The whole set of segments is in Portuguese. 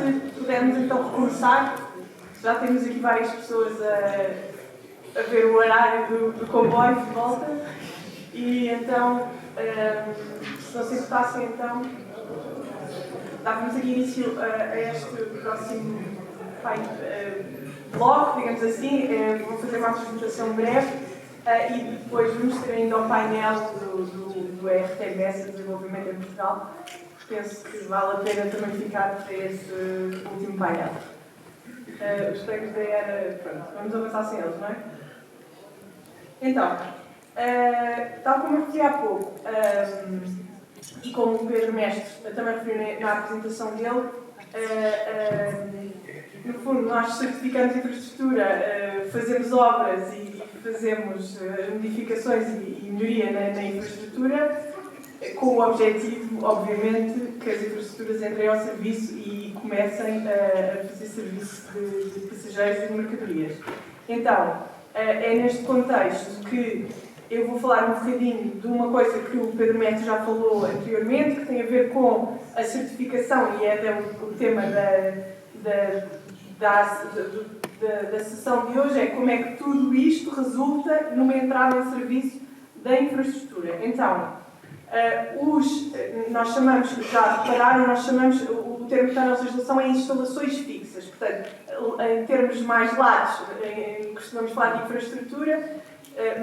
se pudermos então recomeçar. Já temos aqui várias pessoas a ver o horário do comboio de volta. E então, se não se importassem, então, dávamos aqui início a este próximo bloco, digamos assim. Vou fazer uma apresentação breve e depois vamos ter ainda o painel do RTMS, Desenvolvimento em Portugal. Penso que vale a pena também ficar para esse último painel. Os colegas da ERA, pronto, vamos avançar sem eles, não é? Então, tal como eu referi há pouco, e como o Pedro Mestre também referiu na apresentação dele, no fundo, nós certificamos infraestrutura, fazemos obras e fazemos modificações e melhoria na infraestrutura, com o objetivo, obviamente, que as infraestruturas entrem ao serviço e comecem a fazer serviço de passageiros e de mercadorias. Então, é neste contexto que eu vou falar um bocadinho de uma coisa que o Pedro Mestre já falou anteriormente, que tem a ver com a certificação, e é até o tema da sessão de hoje, é como é que tudo isto resulta numa entrada em serviço da infraestrutura. Então, nós chamamos, já repararam, o termo que está na legislação é instalações fixas. Portanto, em termos mais latos, costumamos falar de infraestrutura,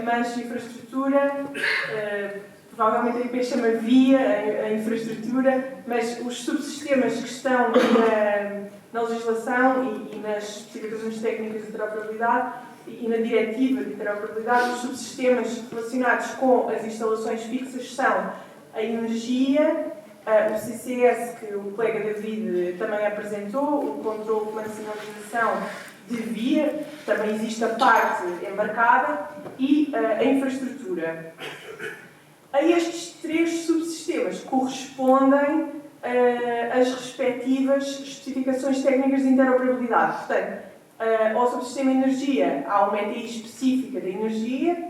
mas infraestrutura, provavelmente a IP chama via a infraestrutura, mas os subsistemas que estão na legislação e nas especificações técnicas de interoperabilidade e na diretiva de interoperabilidade, os subsistemas relacionados com as instalações fixas são a energia, o CCS, que o colega David também apresentou, o controle, plano de sinalização de via, também existe a parte embarcada, e a infraestrutura. A estes três subsistemas correspondem as respectivas especificações técnicas de interoperabilidade. Portanto, ao subsistema energia há uma ETI específica da energia,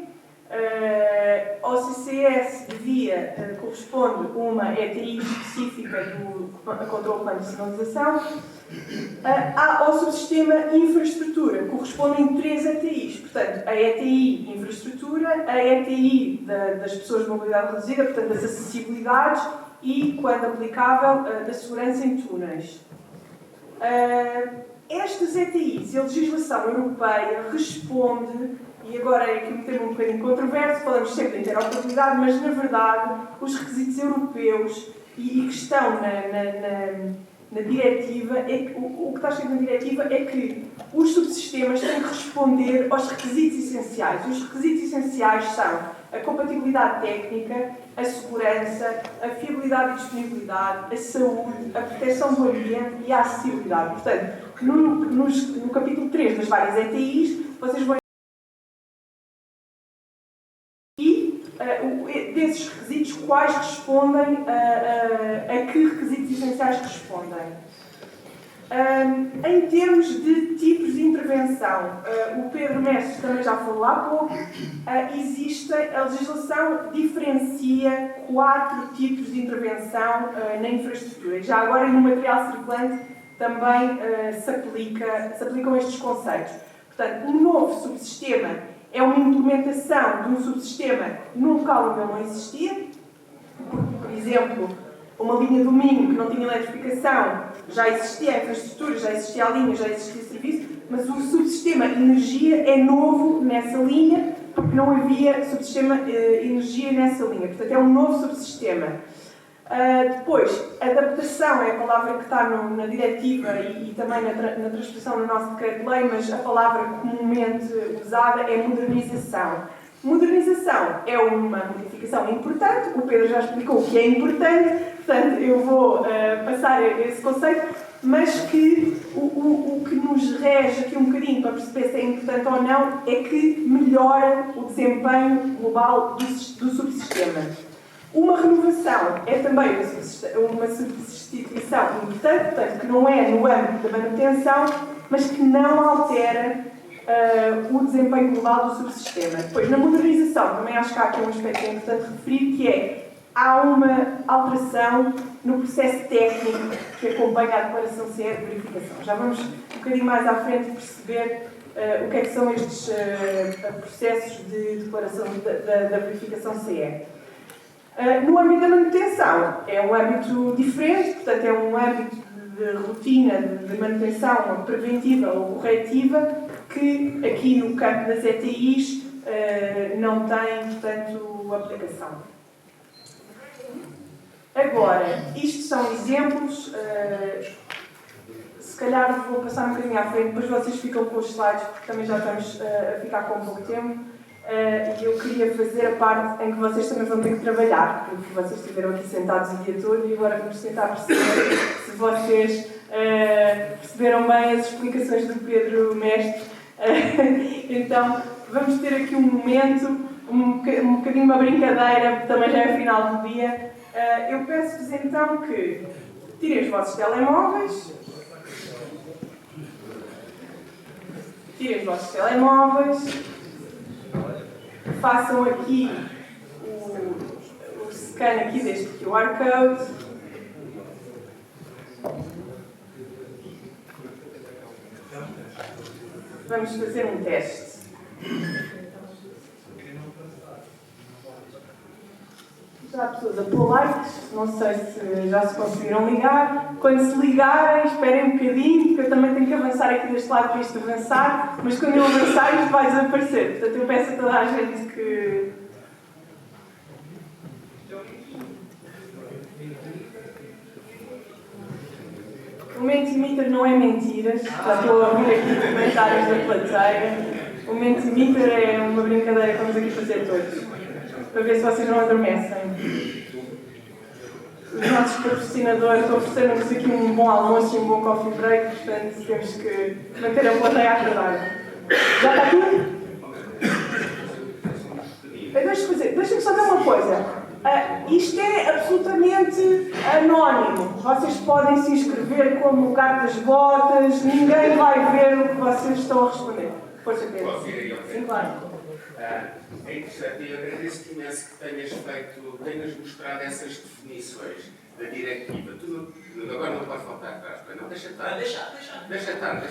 ao CCS de via corresponde uma ETI específica do controle plano de sinalização, ao subsistema infraestrutura correspondem 3 ETIs, portanto a ETI infraestrutura, a ETI das pessoas de mobilidade reduzida, portanto das acessibilidades e, quando aplicável, da segurança em túneis. Estas ETIs e a legislação europeia responde, e agora é aqui um tema um bocadinho controverso, falamos sempre de interoperabilidade, mas na verdade os requisitos europeus e que estão na diretiva, o que está escrito na diretiva é que os subsistemas têm que responder aos requisitos essenciais. Os requisitos essenciais são a compatibilidade técnica, a segurança, a fiabilidade e disponibilidade, a saúde, a proteção do ambiente e a acessibilidade. Portanto, no capítulo 3 das várias ETIs, vocês vão desses requisitos, quais respondem, a que requisitos essenciais respondem. Em termos de tipos de intervenção, o Pedro Mestre também já falou há pouco, a legislação diferencia 4 tipos de intervenção na infraestrutura. Já agora, no material circulante, também se aplicam estes conceitos. Portanto, um novo subsistema é uma implementação de um subsistema num local onde ele não existia. Por exemplo, uma linha do Minho que não tinha eletrificação, já existia a infraestrutura, já existia a linha, já existia o serviço, mas o subsistema energia é novo nessa linha, porque não havia subsistema energia nessa linha. Portanto, é um novo subsistema. Depois, adaptação é a palavra que está na diretiva e também na transposição no nosso decreto-lei, mas a palavra comumente usada é modernização. Modernização é uma modificação importante, o Pedro já explicou o que é importante, portanto eu vou passar esse conceito, mas que o que nos rege aqui um bocadinho para perceber se é importante ou não é que melhora o desempenho global do subsistema. Uma renovação é também uma substituição importante, portanto, que não é no âmbito da manutenção, mas que não altera o desempenho global do subsistema. Depois, na modernização, também acho que há aqui um aspecto importante referir, que é há uma alteração no processo técnico que acompanha a declaração CE de verificação. Já vamos um bocadinho mais à frente perceber o que é que são estes processos de declaração da verificação CE. No âmbito da manutenção, é um âmbito diferente, portanto é um âmbito de rotina de manutenção preventiva ou corretiva que aqui no campo das ETIs não tem, portanto, aplicação. Agora, isto são exemplos, se calhar vou passar um bocadinho à frente, depois vocês ficam com os slides, porque também já estamos a ficar com pouco tempo. E eu queria fazer a parte em que vocês também vão ter que trabalhar, porque vocês estiveram aqui sentados o dia todo e agora vamos tentar perceber se vocês perceberam bem as explicações do Pedro Mestre. Então, vamos ter aqui um momento, um bocadinho uma brincadeira, porque também já é final do dia. Eu peço-vos então que tirem os vossos telemóveis. Façam aqui o scan aqui deste QR Code. Vamos fazer um teste. Já há pessoas a pôr likes, não sei se já se conseguiram ligar. Quando se ligarem, esperem um bocadinho, porque eu também tenho que avançar aqui deste lado para isto avançar, mas quando eu avançar isto vai desaparecer. Portanto, eu peço a toda a gente que... O Mentimeter não é mentiras, já estou a ouvir aqui comentários da plateia. O Mentimeter é uma brincadeira que vamos aqui fazer todos, para ver se vocês não adormecem. Os nossos patrocinadores ofereceram-nos aqui um bom almoço e um bom coffee break, portanto temos que manter a plateia acordada. Já está tudo? Deixa-me só dizer uma coisa. Isto é absolutamente anónimo. Vocês podem se inscrever como cartas botas, ninguém vai ver o que vocês estão a responder. Força, Pedro. Sim, claro. É interessante e eu agradeço-te imenso que tenhas mostrado essas definições da diretiva. Agora não pode faltar atrás, não? Deixa estar. Deixa estar.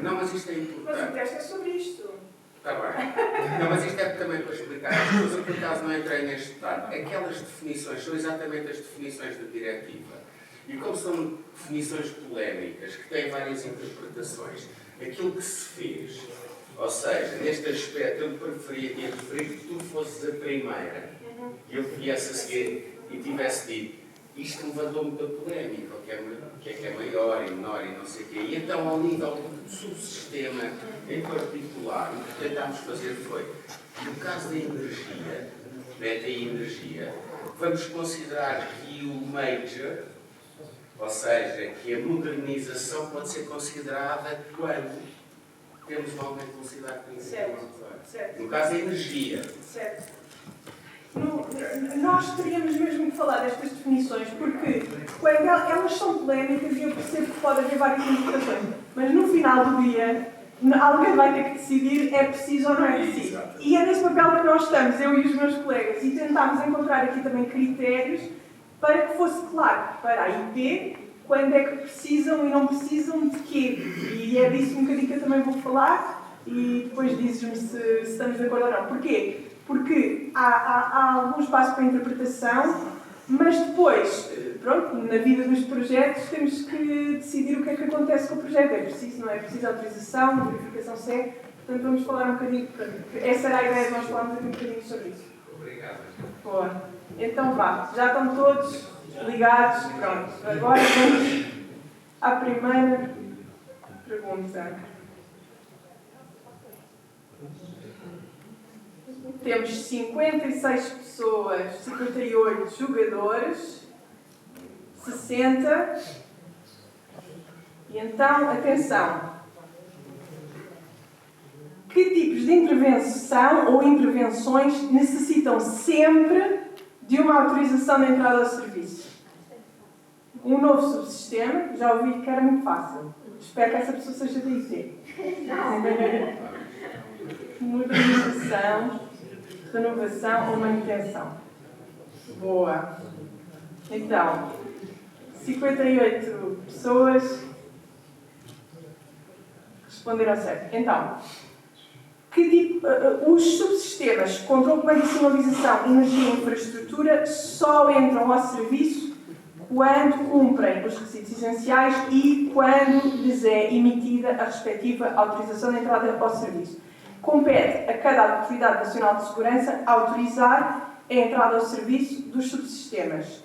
Não, mas isto é importante. Mas o teste é sobre isto. Está bem. Não, mas isto é também para explicar. Mas eu, por acaso, não entrei neste detalhe. Aquelas definições são exatamente as definições da diretiva. E como são definições polémicas, que têm várias interpretações, aquilo que se fez, ou seja, neste aspecto, eu preferia que tu fosses a primeira, e eu viesse a seguir e tivesse dito, isto levantou muita polémica, o que é maior e menor e não sei o quê. E então, ao nível do subsistema em particular, o que tentámos fazer foi, no caso da energia, vamos considerar que o major, ou seja, que a modernização pode ser considerada quando temos um aumento de velocidade principal. Certo. No caso da energia. Certo. Nós teríamos mesmo que falar destas definições, porque quando elas são polémicas e eu percebo que pode haver várias interpretações, mas no final do dia alguém vai ter que decidir é preciso ou não é preciso. E é nesse papel que nós estamos, eu e os meus colegas, e tentámos encontrar aqui também critérios para que fosse claro para a IP quando é que precisam e não precisam de quê. E é disso um bocadinho que eu também vou falar e depois dizes-me se estamos de acordo ou não. Porquê? Porque há algum espaço para interpretação, mas depois, pronto, na vida dos projetos temos que decidir o que é que acontece com o projeto. É preciso, não é preciso autorização, verificação CE. Portanto, vamos falar um bocadinho. Essa era a ideia de nós falarmos aqui um bocadinho sobre isso. Obrigado. Boa. Então vá, já estão todos ligados. Pronto. Agora vamos à primeira pergunta. Temos 56 pessoas, 58 jogadores, 60. E então, atenção. Que tipos de intervenção ou intervenções necessitam sempre de uma autorização de entrada ao serviço? Um novo subsistema, já ouvi que era muito fácil. Espero que essa pessoa seja da IT. Modernização, renovação ou manutenção. Boa. Então, 58 pessoas responderam certo. Então, os subsistemas de controle, comando e sinalização, energia e infraestrutura só entram ao serviço quando cumprem os requisitos essenciais e quando lhes é emitida a respectiva autorização de entrada ao serviço. Compete a cada Autoridade Nacional de Segurança autorizar a entrada ao serviço dos subsistemas.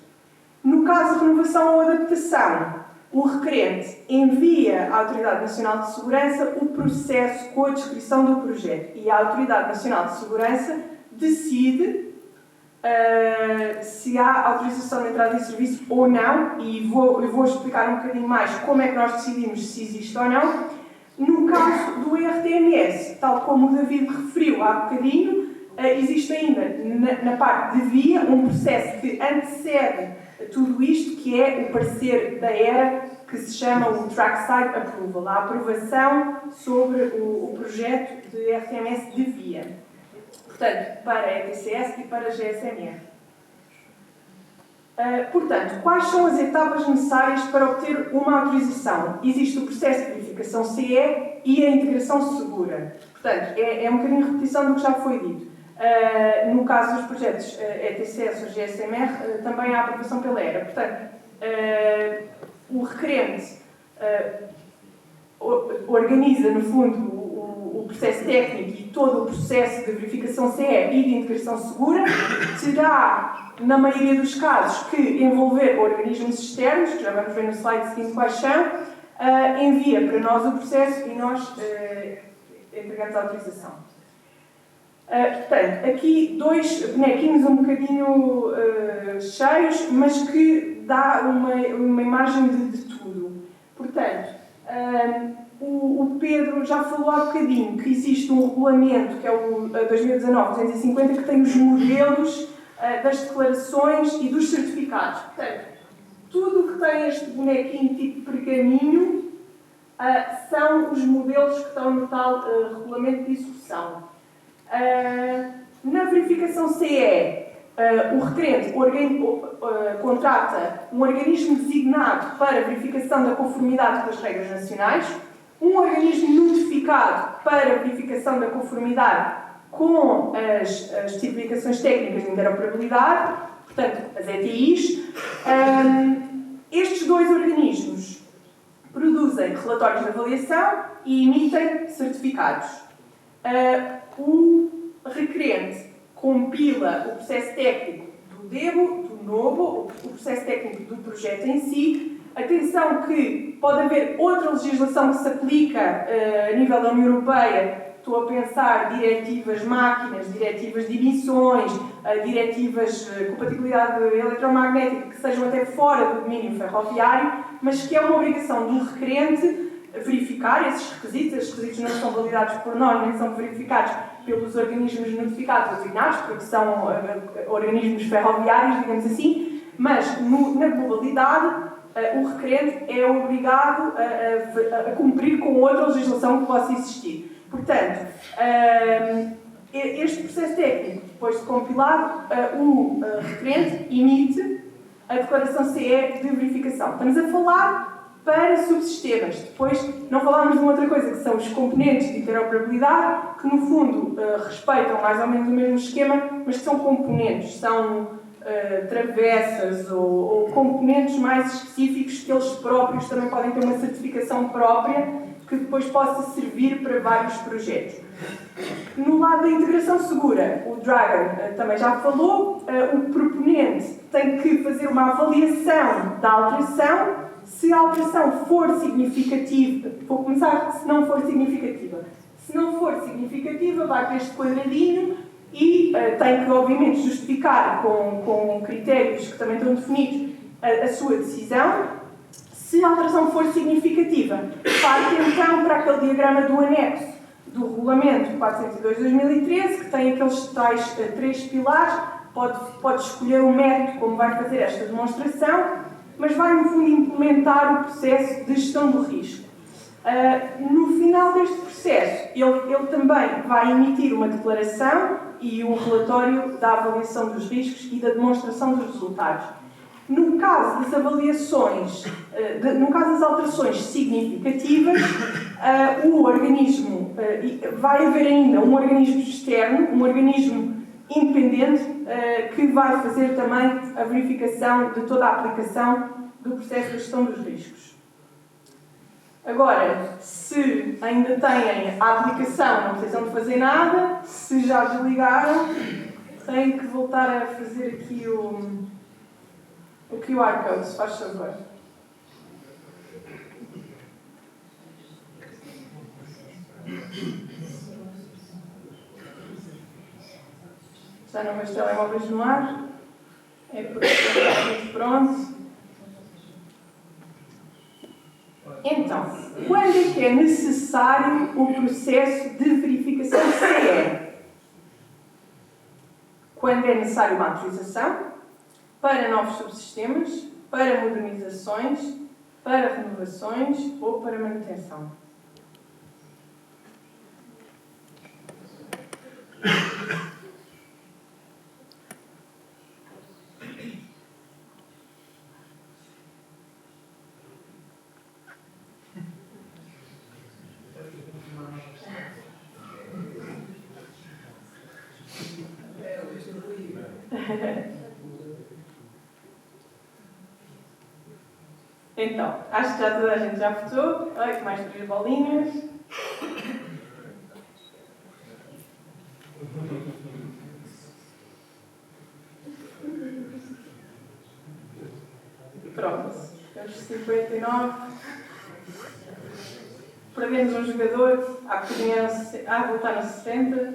No caso de renovação ou adaptação, o requerente envia à Autoridade Nacional de Segurança o processo com a descrição do projeto e a Autoridade Nacional de Segurança decide se há autorização de entrada em serviço ou não, e vou explicar um bocadinho mais como é que nós decidimos se existe ou não. No caso do ERTMS, tal como o David referiu há bocadinho, existe ainda na parte de via um processo que antecede tudo isto, que é o parecer da ERA, que se chama o Trackside Approval, a aprovação sobre o projeto de ERTMS de via. Portanto, para a ETCS e para a GSMR. Portanto, quais são as etapas necessárias para obter uma autorização? Existe o processo de verificação CE e a integração segura. Portanto, é um bocadinho de repetição do que já foi dito. No caso dos projetos ETCS ou GSMR, também há aprovação pela ERA. Portanto, o requerente organiza, no fundo, o processo técnico e todo o processo de verificação CE e de integração segura. Terá, na maioria dos casos, que envolver organismos externos, que já vamos ver no slide seguinte quais são, envia para nós o processo e nós entregamos a autorização. Portanto, aqui dois bonequinhos um bocadinho cheios, mas que dá uma imagem de tudo. Portanto, o Pedro já falou há bocadinho que existe um regulamento, que é o 2019-250, que tem os modelos das declarações e dos certificados. Portanto, tudo o que tem este bonequinho tipo pergaminho são os modelos que estão no tal regulamento de execução. Na verificação CE, o requerente contrata um organismo designado para verificação da conformidade com as regras nacionais, um organismo notificado para verificação da conformidade com as certificações técnicas de interoperabilidade, portanto, as ETIs. Estes dois organismos produzem relatórios de avaliação e emitem certificados. O requerente compila o processo técnico do DEBO, do NOBO, o processo técnico do projeto em si. Atenção que pode haver outra legislação que se aplica a nível da União Europeia. Estou a pensar diretivas máquinas, diretivas de emissões, diretivas de compatibilidade eletromagnética que sejam até fora do domínio ferroviário, mas que é uma obrigação do requerente verificar esses requisitos. Esses requisitos não são validados por nós, nem são verificados pelos organismos notificados ou designados, porque são organismos ferroviários, digamos assim, mas na globalidade o requerente é obrigado a cumprir com outra legislação que possa existir. Portanto, este processo técnico, depois de compilado, o requerente emite a declaração CE de verificação. Estamos a falar para subsistemas. Depois, não falámos de uma outra coisa, que são os componentes de interoperabilidade, que no fundo respeitam mais ou menos o mesmo esquema, mas que são componentes, são travessas ou componentes mais específicos que eles próprios também podem ter uma certificação própria que depois possa servir para vários projetos. No lado da integração segura, o Dragan também já falou, o proponente tem que fazer uma avaliação da alteração. Se a alteração for significativa, vou começar se não for significativa. Se não for significativa, vai para este quadradinho e tem que, obviamente, justificar com critérios que também estão definidos a sua decisão. Se a alteração for significativa, parte então para aquele diagrama do anexo do Regulamento 402/2013, que tem aqueles tais 3 pilares. Pode escolher o método como vai fazer esta demonstração, mas vai, no fundo, implementar o processo de gestão do risco. No final deste processo, ele também vai emitir uma declaração e um relatório da avaliação dos riscos e da demonstração dos resultados. No caso das avaliações, no caso das alterações significativas, o organismo, vai haver ainda um organismo externo, um organismo independente, que vai fazer também a verificação de toda a aplicação do processo de gestão dos riscos. Agora, se ainda têm a aplicação, não precisam de fazer nada. Se já desligaram, têm que voltar a fazer aqui o QR Code, se faz favor. Já não vejo telemóveis no ar. É porque está muito pronto. Então, quando é que é necessário o processo de verificação CE? Quando é necessário uma atualização para novos subsistemas, para modernizações, para renovações ou para manutenção. Então, acho que já toda a gente já votou. Olha, mais 3 bolinhas. Pronto, temos 59. Perdemos um jogador. Há bocadinho voltaram 60.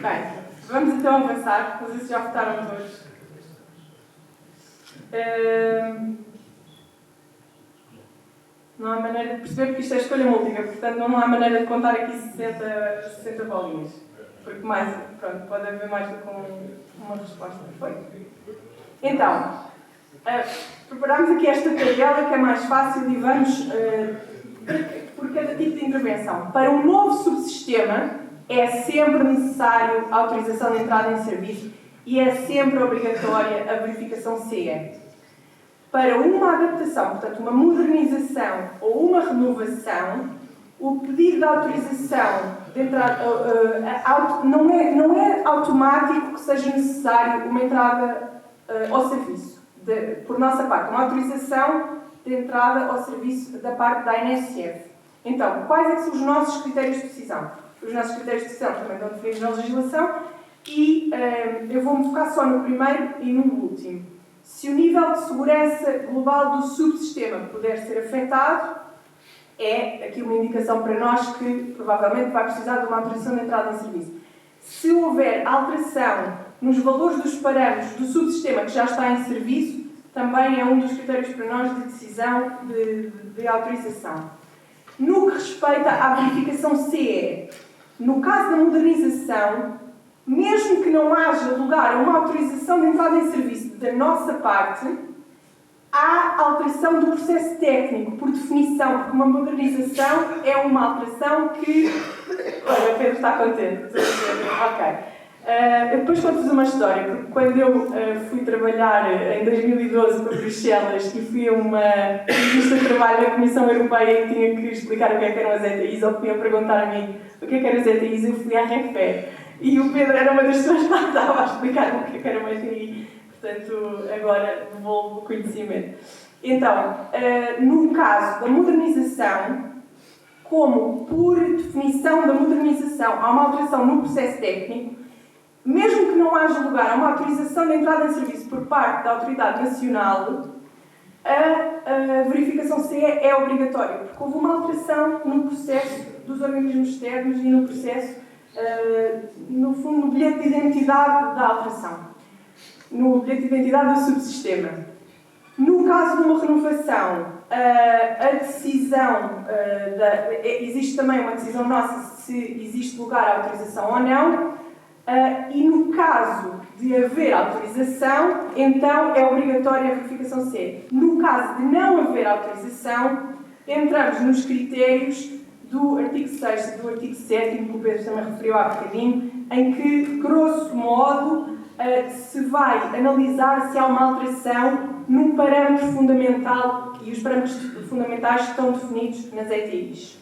Bem, vamos então avançar. Não sei se já votaram todos. Não há maneira de perceber, porque isto é escolha múltipla, portanto não há maneira de contar aqui 60 bolinhas. Porque pronto, pode haver mais do que uma resposta. Foi? Então, preparamos aqui esta tabela que é mais fácil e vamos por cada tipo de intervenção. Para um novo subsistema, é sempre necessário a autorização de entrada em serviço e é sempre obrigatória a verificação CE. Para uma adaptação, portanto, uma modernização ou uma renovação, o pedido de autorização de entrada não é automático que seja necessário uma entrada ao serviço. Por nossa parte, uma autorização de entrada ao serviço da parte da ANSF. Então, quais é que são os nossos critérios de decisão? Os nossos critérios de decisão também estão definidos na legislação e eu vou-me focar só no primeiro e no último. Se o nível de segurança global do subsistema puder ser afetado, é aqui uma indicação para nós que provavelmente vai precisar de uma autorização de entrada em serviço. Se houver alteração nos valores dos parâmetros do subsistema que já está em serviço, também é um dos critérios para nós de decisão de autorização. No que respeita à verificação CE, no caso da modernização, mesmo que não haja lugar a uma autorização de entrada em serviço da nossa parte, há alteração do processo técnico, por definição, porque uma modernização é uma alteração que... Olha, o Pedro está contente. Ok. Eu depois conto-vos uma história, porque quando eu fui trabalhar em 2012 para Bruxelas e fui a uma revista de trabalho da Comissão Europeia e tinha que explicar o que é que eram as ETIs, ou que iam perguntar a mim o que é que eram as ETIs, eu fui à REFE. E o Pedro era uma das pessoas que lá estava a explicar o que era uma ETI. Portanto, agora devolvo o conhecimento. Então, no caso da modernização, como por definição da modernização há uma alteração no processo técnico, mesmo que não haja lugar a uma autorização de entrada em serviço por parte da Autoridade Nacional, a verificação CE é obrigatória, porque houve uma alteração no processo dos organismos externos e no processo, no fundo, no bilhete de identidade da alteração, no bilhete de identidade do subsistema. No caso de uma renovação, a decisão, existe também uma decisão nossa se existe lugar à autorização ou não, e no caso de haver autorização, então é obrigatória a verificação CE. No caso de não haver autorização, entramos nos critérios do artigo 6º e do artigo 7º, que o Pedro também referiu há bocadinho, em que, grosso modo, se vai analisar se há uma alteração num parâmetro fundamental e os parâmetros fundamentais estão definidos nas ETIs.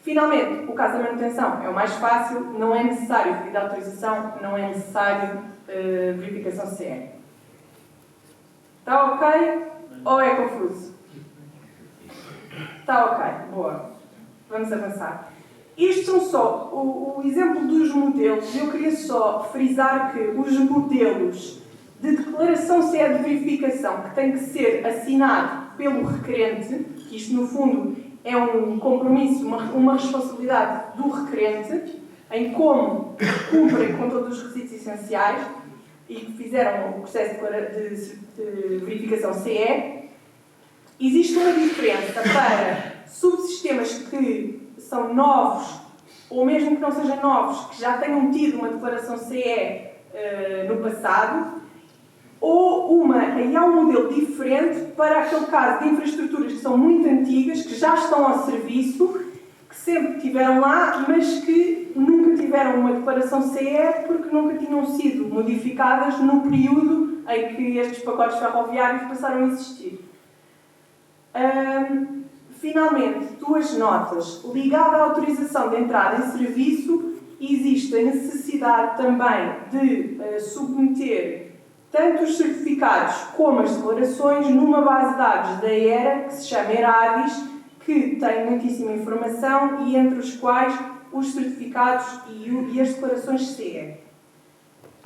Finalmente, o caso da manutenção é o mais fácil, não é necessário pedir autorização, não é necessário verificação CE. Está ok? Ou é confuso? Está ok, boa. Vamos avançar. Estes são só o exemplo dos modelos. Eu queria só frisar que os modelos de declaração CE de verificação, que tem que ser assinado pelo requerente, que isto no fundo é um compromisso, uma responsabilidade do requerente, em como cumprem com todos os requisitos essenciais e que fizeram o processo de verificação CE, existe uma diferença para subsistemas que são novos, ou mesmo que não sejam novos, que já tenham tido uma declaração CE no passado, ou aí há um modelo diferente para aquele caso de infraestruturas que são muito antigas, que já estão ao serviço, que sempre estiveram lá, mas que nunca tiveram uma declaração CE porque nunca tinham sido modificadas no período em que estes pacotes ferroviários passaram a existir. Finalmente, duas notas. Ligada à autorização de entrada em serviço, existe a necessidade também de submeter tanto os certificados como as declarações numa base de dados da ERA, que se chama ERADIS, que tem muitíssima informação e entre os quais os certificados e as declarações CE.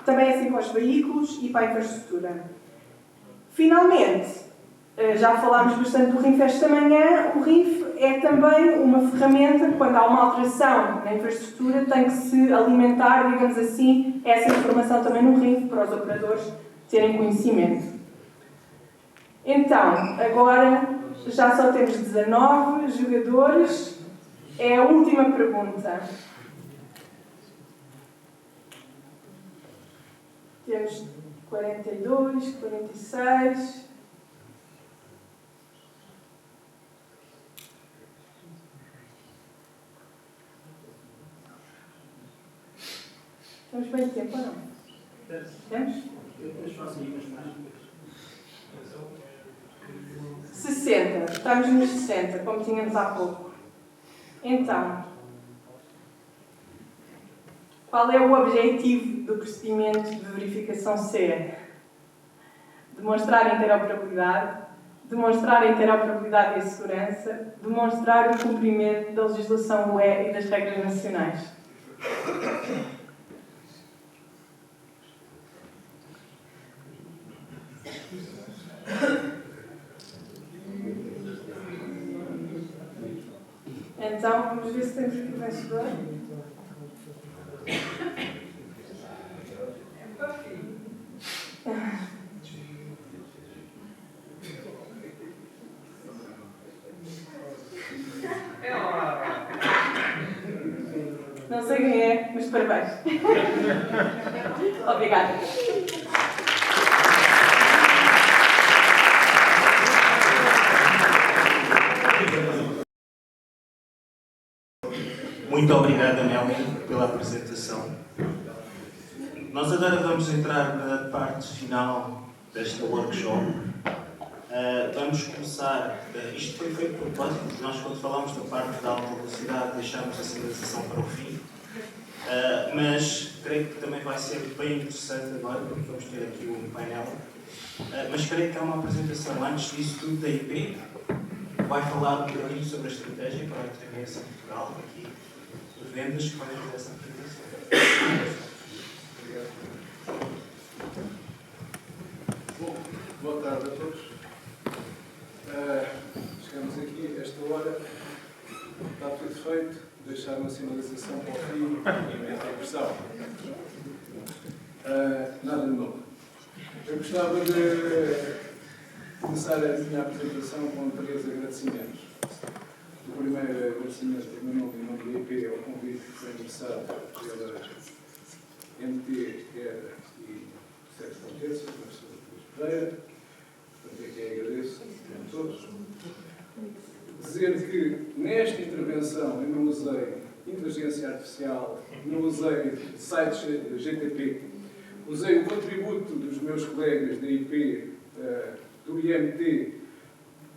Também é assim para os veículos e para a infraestrutura. Finalmente, já falámos bastante do RINF esta manhã, o RINF é também uma ferramenta, quando há uma alteração na infraestrutura, tem que se alimentar, digamos assim, essa informação também no RINF para os operadores terem conhecimento. Então, agora já só temos 19 jogadores. É a última pergunta. Temos 42, 46... Temos bem tempo ou não? Temos? 60. Estamos nos 60, como tínhamos há pouco. Então, qual é o objetivo do procedimento de verificação CE? Demonstrar interoperabilidade, demonstrar a interoperabilidade e a segurança, demonstrar o cumprimento da legislação UE e das regras nacionais. Então, vamos ver se temos aqui o vencedor. Não sei quem é, mas parabéns. Obrigada. Muito obrigado, Amélia, pela apresentação. Nós agora vamos entrar na parte final desta workshop. Vamos começar. Isto foi feito por propósito. Nós, quando falámos da parte da alta velocidade, deixámos a sinalização para o fim. Mas creio que também vai ser bem interessante agora, porque vamos ter aqui um painel. Mas creio que há uma apresentação antes disso tudo da IP. Vai falar um bocadinho sobre a estratégia para a internet em Portugal, aqui de vendas, que podem fazer essa apresentação. Obrigado. Bom, boa tarde a todos. Chegamos aqui a esta hora, está tudo feito, deixar uma sinalização para o fim e meter a pressão. Nada de novo. Eu gostava de começar a minha apresentação com 3 agradecimentos. O primeiro agradecimento em nome da IP ao convite que foi endereçado pela MT, ERA e Sérgio Fontes, a professora Pereira. Portanto, é que agradeço a todos. Dizer que nesta intervenção atenção, eu não usei inteligência artificial, não usei sites GTP, usei o contributo dos meus colegas da IP, do IMT,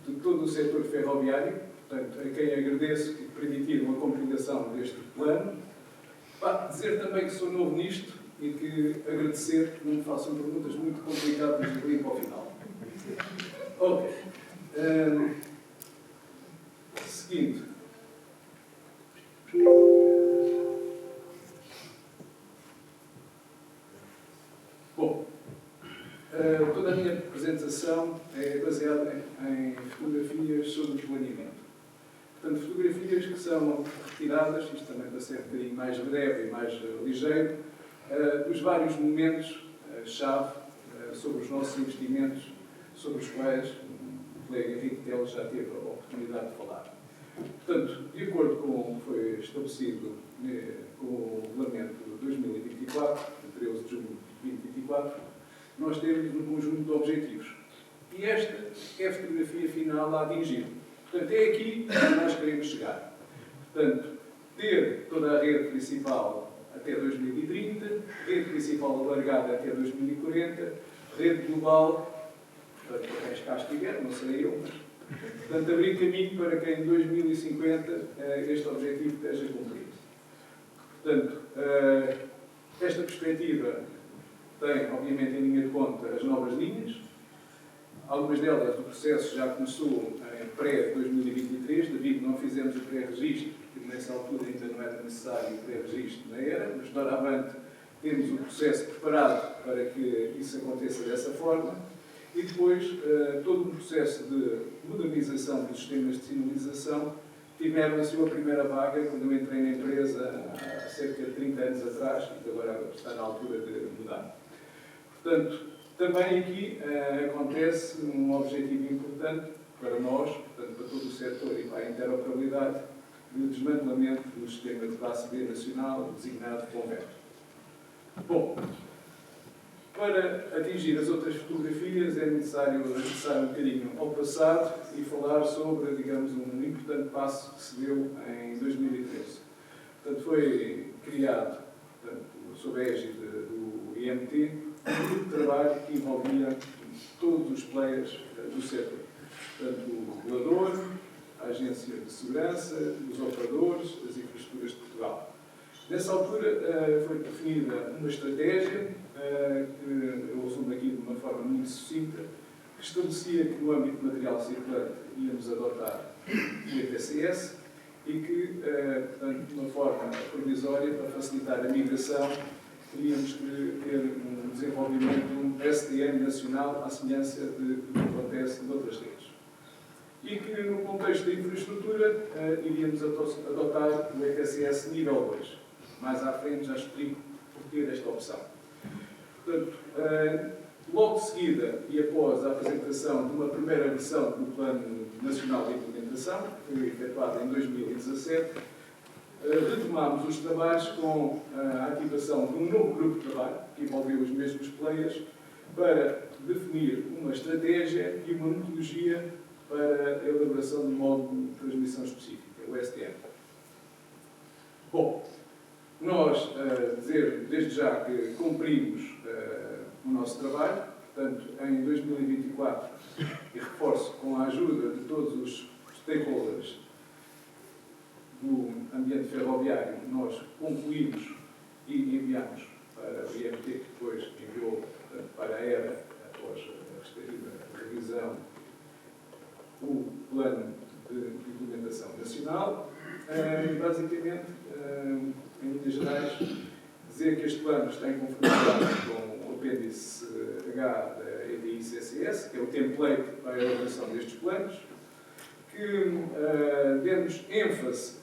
de todo o setor ferroviário, portanto, a quem agradeço que permitiram a compilação deste plano. Dizer também que sou novo nisto e que agradecer que não me façam perguntas muito complicadas de ir para o final. Ok. Seguinte. Bom, toda a minha apresentação é baseada em fotografias sobre o planeamento. Portanto, fotografias que são retiradas, isto também para ser um bocadinho mais breve e mais ligeiro, dos vários momentos-chave sobre os nossos investimentos, sobre os quais o colega Henrique Teles já teve a oportunidade de falar. Portanto, de acordo com o que foi estabelecido com o Regulamento 2024, de 13 de junho de 2024, nós temos um conjunto de objetivos. E esta é a fotografia final a atingir. Portanto, é aqui que nós queremos chegar. Portanto, ter toda a rede principal até 2030, rede principal alargada até 2040, rede global, para quem cá estiver, não sei eu, mas, portanto, abrir caminho para que em 2050 este objetivo esteja cumprido. Portanto, esta perspectiva tem, obviamente, em linha de conta as novas linhas. Algumas delas, o processo já começou em pré-2023, devido que não fizemos o pré-registro, porque nessa altura ainda não era necessário o pré-registro na era, mas doravante temos o processo preparado para que isso aconteça dessa forma. E depois, todo um processo de modernização dos sistemas de sinalização tiveram a sua primeira vaga quando eu entrei na empresa há cerca de 30 anos atrás, e agora está na altura de mudar. Portanto, também aqui acontece um objetivo importante para nós, portanto, para todo o setor e para a interoperabilidade, de desmantelamento do sistema de classe B nacional, designado Convert. Bom, para atingir as outras fotografias é necessário regressar um bocadinho ao passado e falar sobre, digamos, um importante passo que se deu em 2013. Portanto, foi criado, portanto, sob a égide do IMT, um grupo de trabalho que envolvia todos os players do setor. Portanto, o regulador, a agência de segurança, os operadores, as infraestruturas de Portugal. Nessa altura foi definida uma estratégia, que eu assumo aqui de uma forma muito sucinta, que estabelecia que no âmbito de material circulante íamos adotar o ETCS e que, portanto, de uma forma provisória, para facilitar a migração, teríamos que ter um desenvolvimento de um SDN nacional à semelhança do que acontece em outras redes. E que, no contexto da infraestrutura, iríamos adotar o ETCS nível 2. Mais à frente já explico porquê desta opção. Portanto, logo de seguida e após a apresentação de uma primeira versão do Plano Nacional de Implementação, que foi efetuada em 2017, retomámos os trabalhos com a ativação de um novo grupo de trabalho, que envolveu os mesmos players, para definir uma estratégia e uma metodologia para a elaboração de um modo de transmissão específica, o STM. Bom, nós, dizer desde já que cumprimos o nosso trabalho, portanto, em 2024, e reforço, com a ajuda de todos os stakeholders do ambiente ferroviário, nós concluímos e enviamos para o IMT, que depois enviou, portanto, para a ERA, após a respectiva revisão, o plano de implementação nacional. Basicamente, em linhas gerais, dizer que este plano está em conformidade com o apêndice H da EDI-CCS, que é o template para a elaboração destes planos, que demos ênfase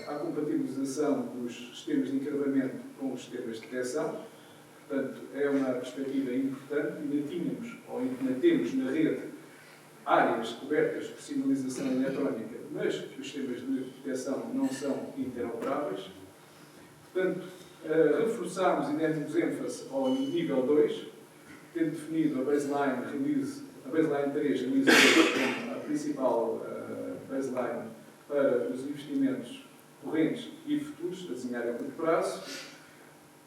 à compatibilização dos sistemas de encravamento com os sistemas de detecção. Portanto, é uma perspectiva importante. Ainda tínhamos, ou ainda temos na rede, áreas cobertas por sinalização eletrónica, mas os sistemas de detecção não são interoperáveis. Portanto, reforçámos e demos ênfase ao nível 2, tendo definido a baseline 3, release 2, como a principal baseline para os investimentos correntes e futuros, a desenhar a curto prazo.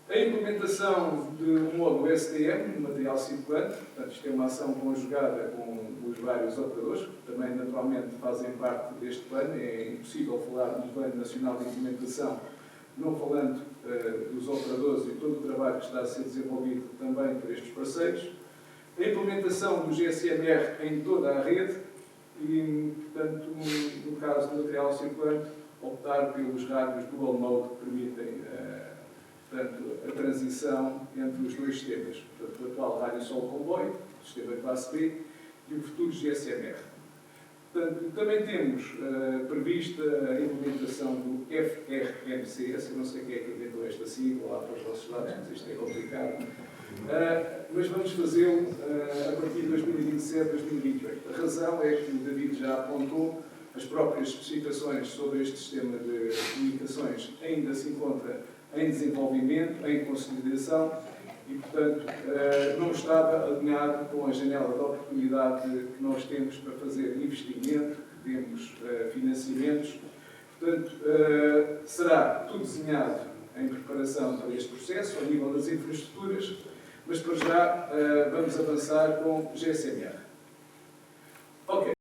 A implementação de um módulo STM, de material circulante, portanto, isto é uma ação conjugada com os vários operadores, que também naturalmente fazem parte deste plano. É impossível falar do Plano Nacional de Implementação, não falando dos operadores e todo o trabalho que está a ser desenvolvido também por estes parceiros. A implementação do GSMR em toda a rede e, portanto, no caso do material circulante, optar pelos rádios dual mode que permitem portanto, a transição entre os dois sistemas. Portanto, o atual rádio solo comboio, o sistema classe B, e o futuro GSMR. Portanto, também temos prevista a implementação do FRMCS. Eu não sei quem é que inventou esta sigla lá para os vossos lados, mas isto é complicado. Mas vamos fazê-lo a partir de 2027, 2028. A razão é que o David já apontou, as próprias especificações sobre este sistema de comunicações ainda se encontra em desenvolvimento, em consolidação, e, portanto, não estava alinhado com a janela de oportunidade que nós temos para fazer investimento, que temos financiamentos. Portanto, será tudo desenhado em preparação para este processo, ao nível das infraestruturas, mas para já vamos avançar com GSMR. Ok.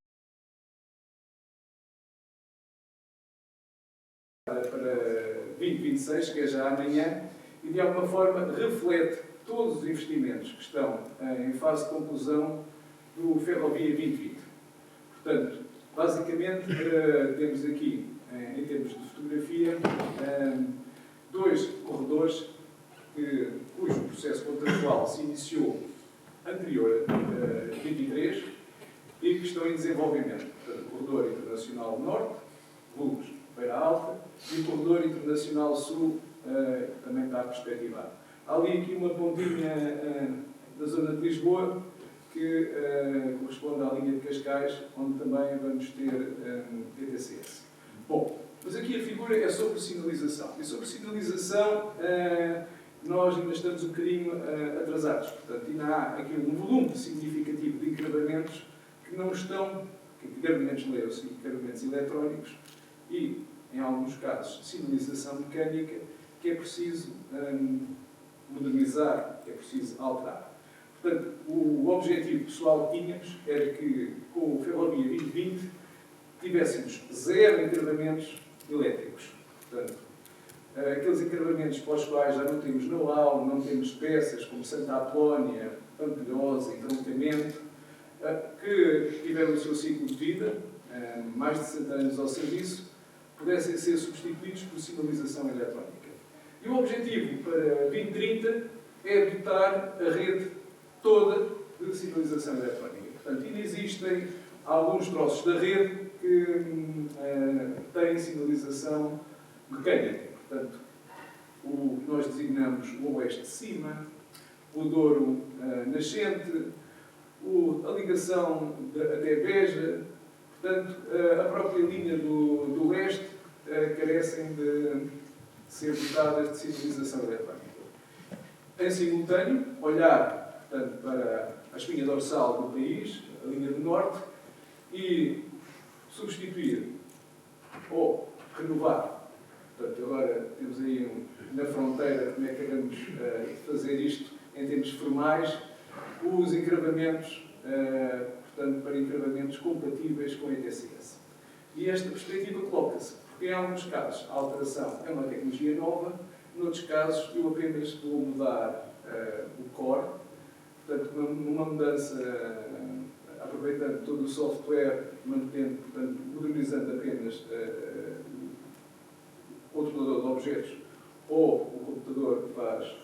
Para 2026, que é já amanhã, e de alguma forma reflete todos os investimentos que estão em fase de conclusão do Ferrovia 2020. Portanto, basicamente, temos aqui, em termos de fotografia, dois corredores cujo processo contratual se iniciou anterior a 23 e que estão em desenvolvimento. Portanto, o Corredor Internacional Norte, Lugos, Beira Alta, e o Corredor Internacional Sul também está perspectivado. Há ali aqui uma pontinha da zona de Lisboa que corresponde à linha de Cascais, onde também vamos ter TTCS. Bom, mas aqui a figura é sobre sinalização. E sobre sinalização nós ainda estamos um bocadinho atrasados. Portanto, ainda há aqui um volume significativo de encravamentos que não estão, encravamentos leram-se, encravamentos eletrónicos e, em alguns casos, sinalização mecânica, que é preciso modernizar, que é preciso alterar. Portanto, o objetivo pessoal que tínhamos era que, com o Ferrovia 2020, tivéssemos zero encravamentos elétricos. Portanto, aqueles encravamentos para os quais já não temos know-how, não temos peças, como Santa Apolónia, Pampilhosa, entroncamento, que tiveram o seu ciclo de vida, mais de 60 anos ao serviço, pudessem ser substituídos por sinalização eletrónica. E o objetivo para 2030 é dotar a rede toda de sinalização eletrónica. Portanto, ainda existem alguns troços da rede que têm sinalização mecânica. Portanto, o que nós designamos o Oeste de Cima, o Douro Nascente, a ligação até Beja. Portanto, a própria linha do Leste carecem de ser dotadas de sinalização eletrónica. Em simultâneo, olhar, portanto, para a espinha dorsal do país, a linha do Norte, e substituir ou renovar. Portanto, agora temos aí na fronteira como é que acabamos de fazer isto em termos formais, os encravamentos, portanto, para encravamentos compatíveis com a ETCS. E esta perspectiva coloca-se, porque em alguns casos a alteração é uma tecnologia nova, noutros casos eu apenas vou mudar o core, portanto, numa mudança, aproveitando todo o software, mantendo, portanto, modernizando apenas o controlador de objetos ou o computador que faz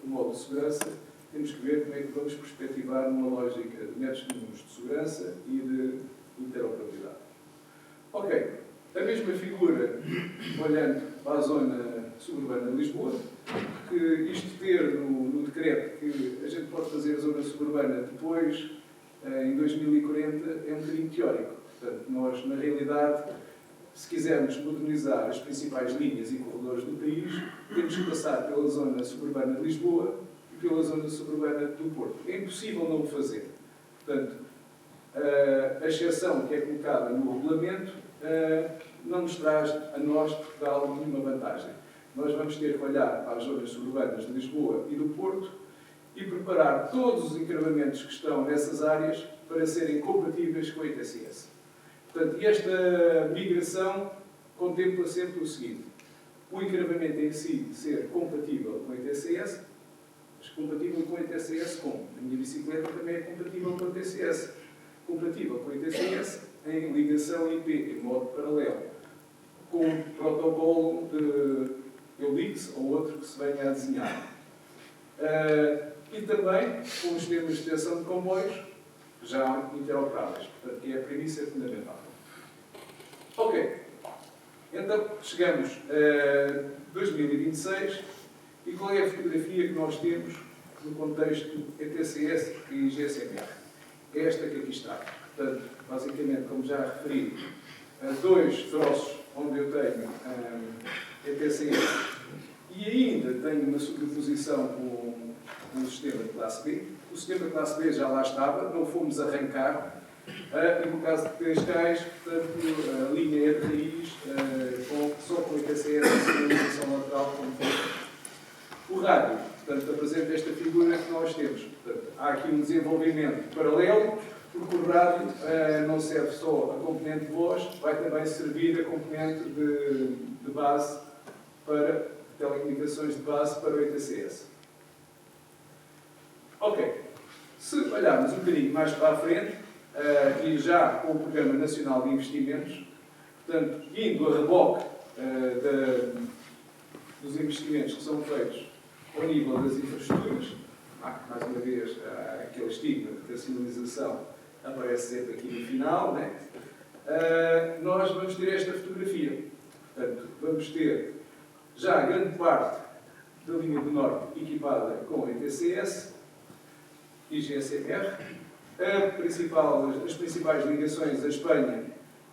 o módulo de segurança, temos que ver como é que vamos perspectivar uma lógica de métodos de segurança e de interoperabilidade. Ok, a mesma figura, olhando para a zona suburbana de Lisboa, que isto ter no decreto que a gente pode fazer a zona suburbana depois, em 2040, é um bocadinho teórico. Portanto, nós, na realidade, se quisermos modernizar as principais linhas e corredores do país, temos que passar pela zona suburbana de Lisboa e pela zona suburbana do Porto. É impossível não o fazer. Portanto, a exceção que é colocada no regulamento não nos traz a nós, Portugal, nenhuma vantagem. Nós vamos ter que olhar para as zonas suburbanas de Lisboa e do Porto e preparar todos os encravamentos que estão nessas áreas para serem compatíveis com a ETCS. Portanto, esta migração contempla sempre o seguinte: o encravamento em si ser compatível com a ETCS, mas compatível com a ETCS como? A minha bicicleta também é compatível com a ETCS. Compatível com a ETCS em ligação IP, em modo paralelo, com o protocolo de EULIX ou outro que se venha a desenhar. E também com os sistemas de extensão de comboios já interoperáveis, portanto, que é a premissa fundamental. Ok, então chegamos a 2026 e qual é a fotografia que nós temos no contexto ETCS e GSMR? É esta que aqui está. Portanto, basicamente, como já referi, dois troços onde eu tenho ETCS e ainda tenho uma sobreposição com o sistema de classe B. O sistema de classe B já lá estava, não fomos arrancar. E no caso de Cascais, portanto, a linha é de raiz, só com ETCS e sinalização lateral como foi. O rádio, portanto, apresenta esta figura que nós temos. Portanto, há aqui um desenvolvimento paralelo, porque o rádio não serve só a componente de voz, vai também servir a componente de base para telecomunicações de base para o ETCS. Ok. Se olharmos um bocadinho mais para a frente, e já com o Programa Nacional de Investimentos, portanto, indo a reboque dos investimentos que são feitos ao nível das infraestruturas, mais uma vez, aquele estigma que a sinalização aparece sempre aqui no final, né? Nós vamos ter esta fotografia. Portanto, vamos ter já grande parte da linha do Norte equipada com ETCS e GSMR. As principais ligações à Espanha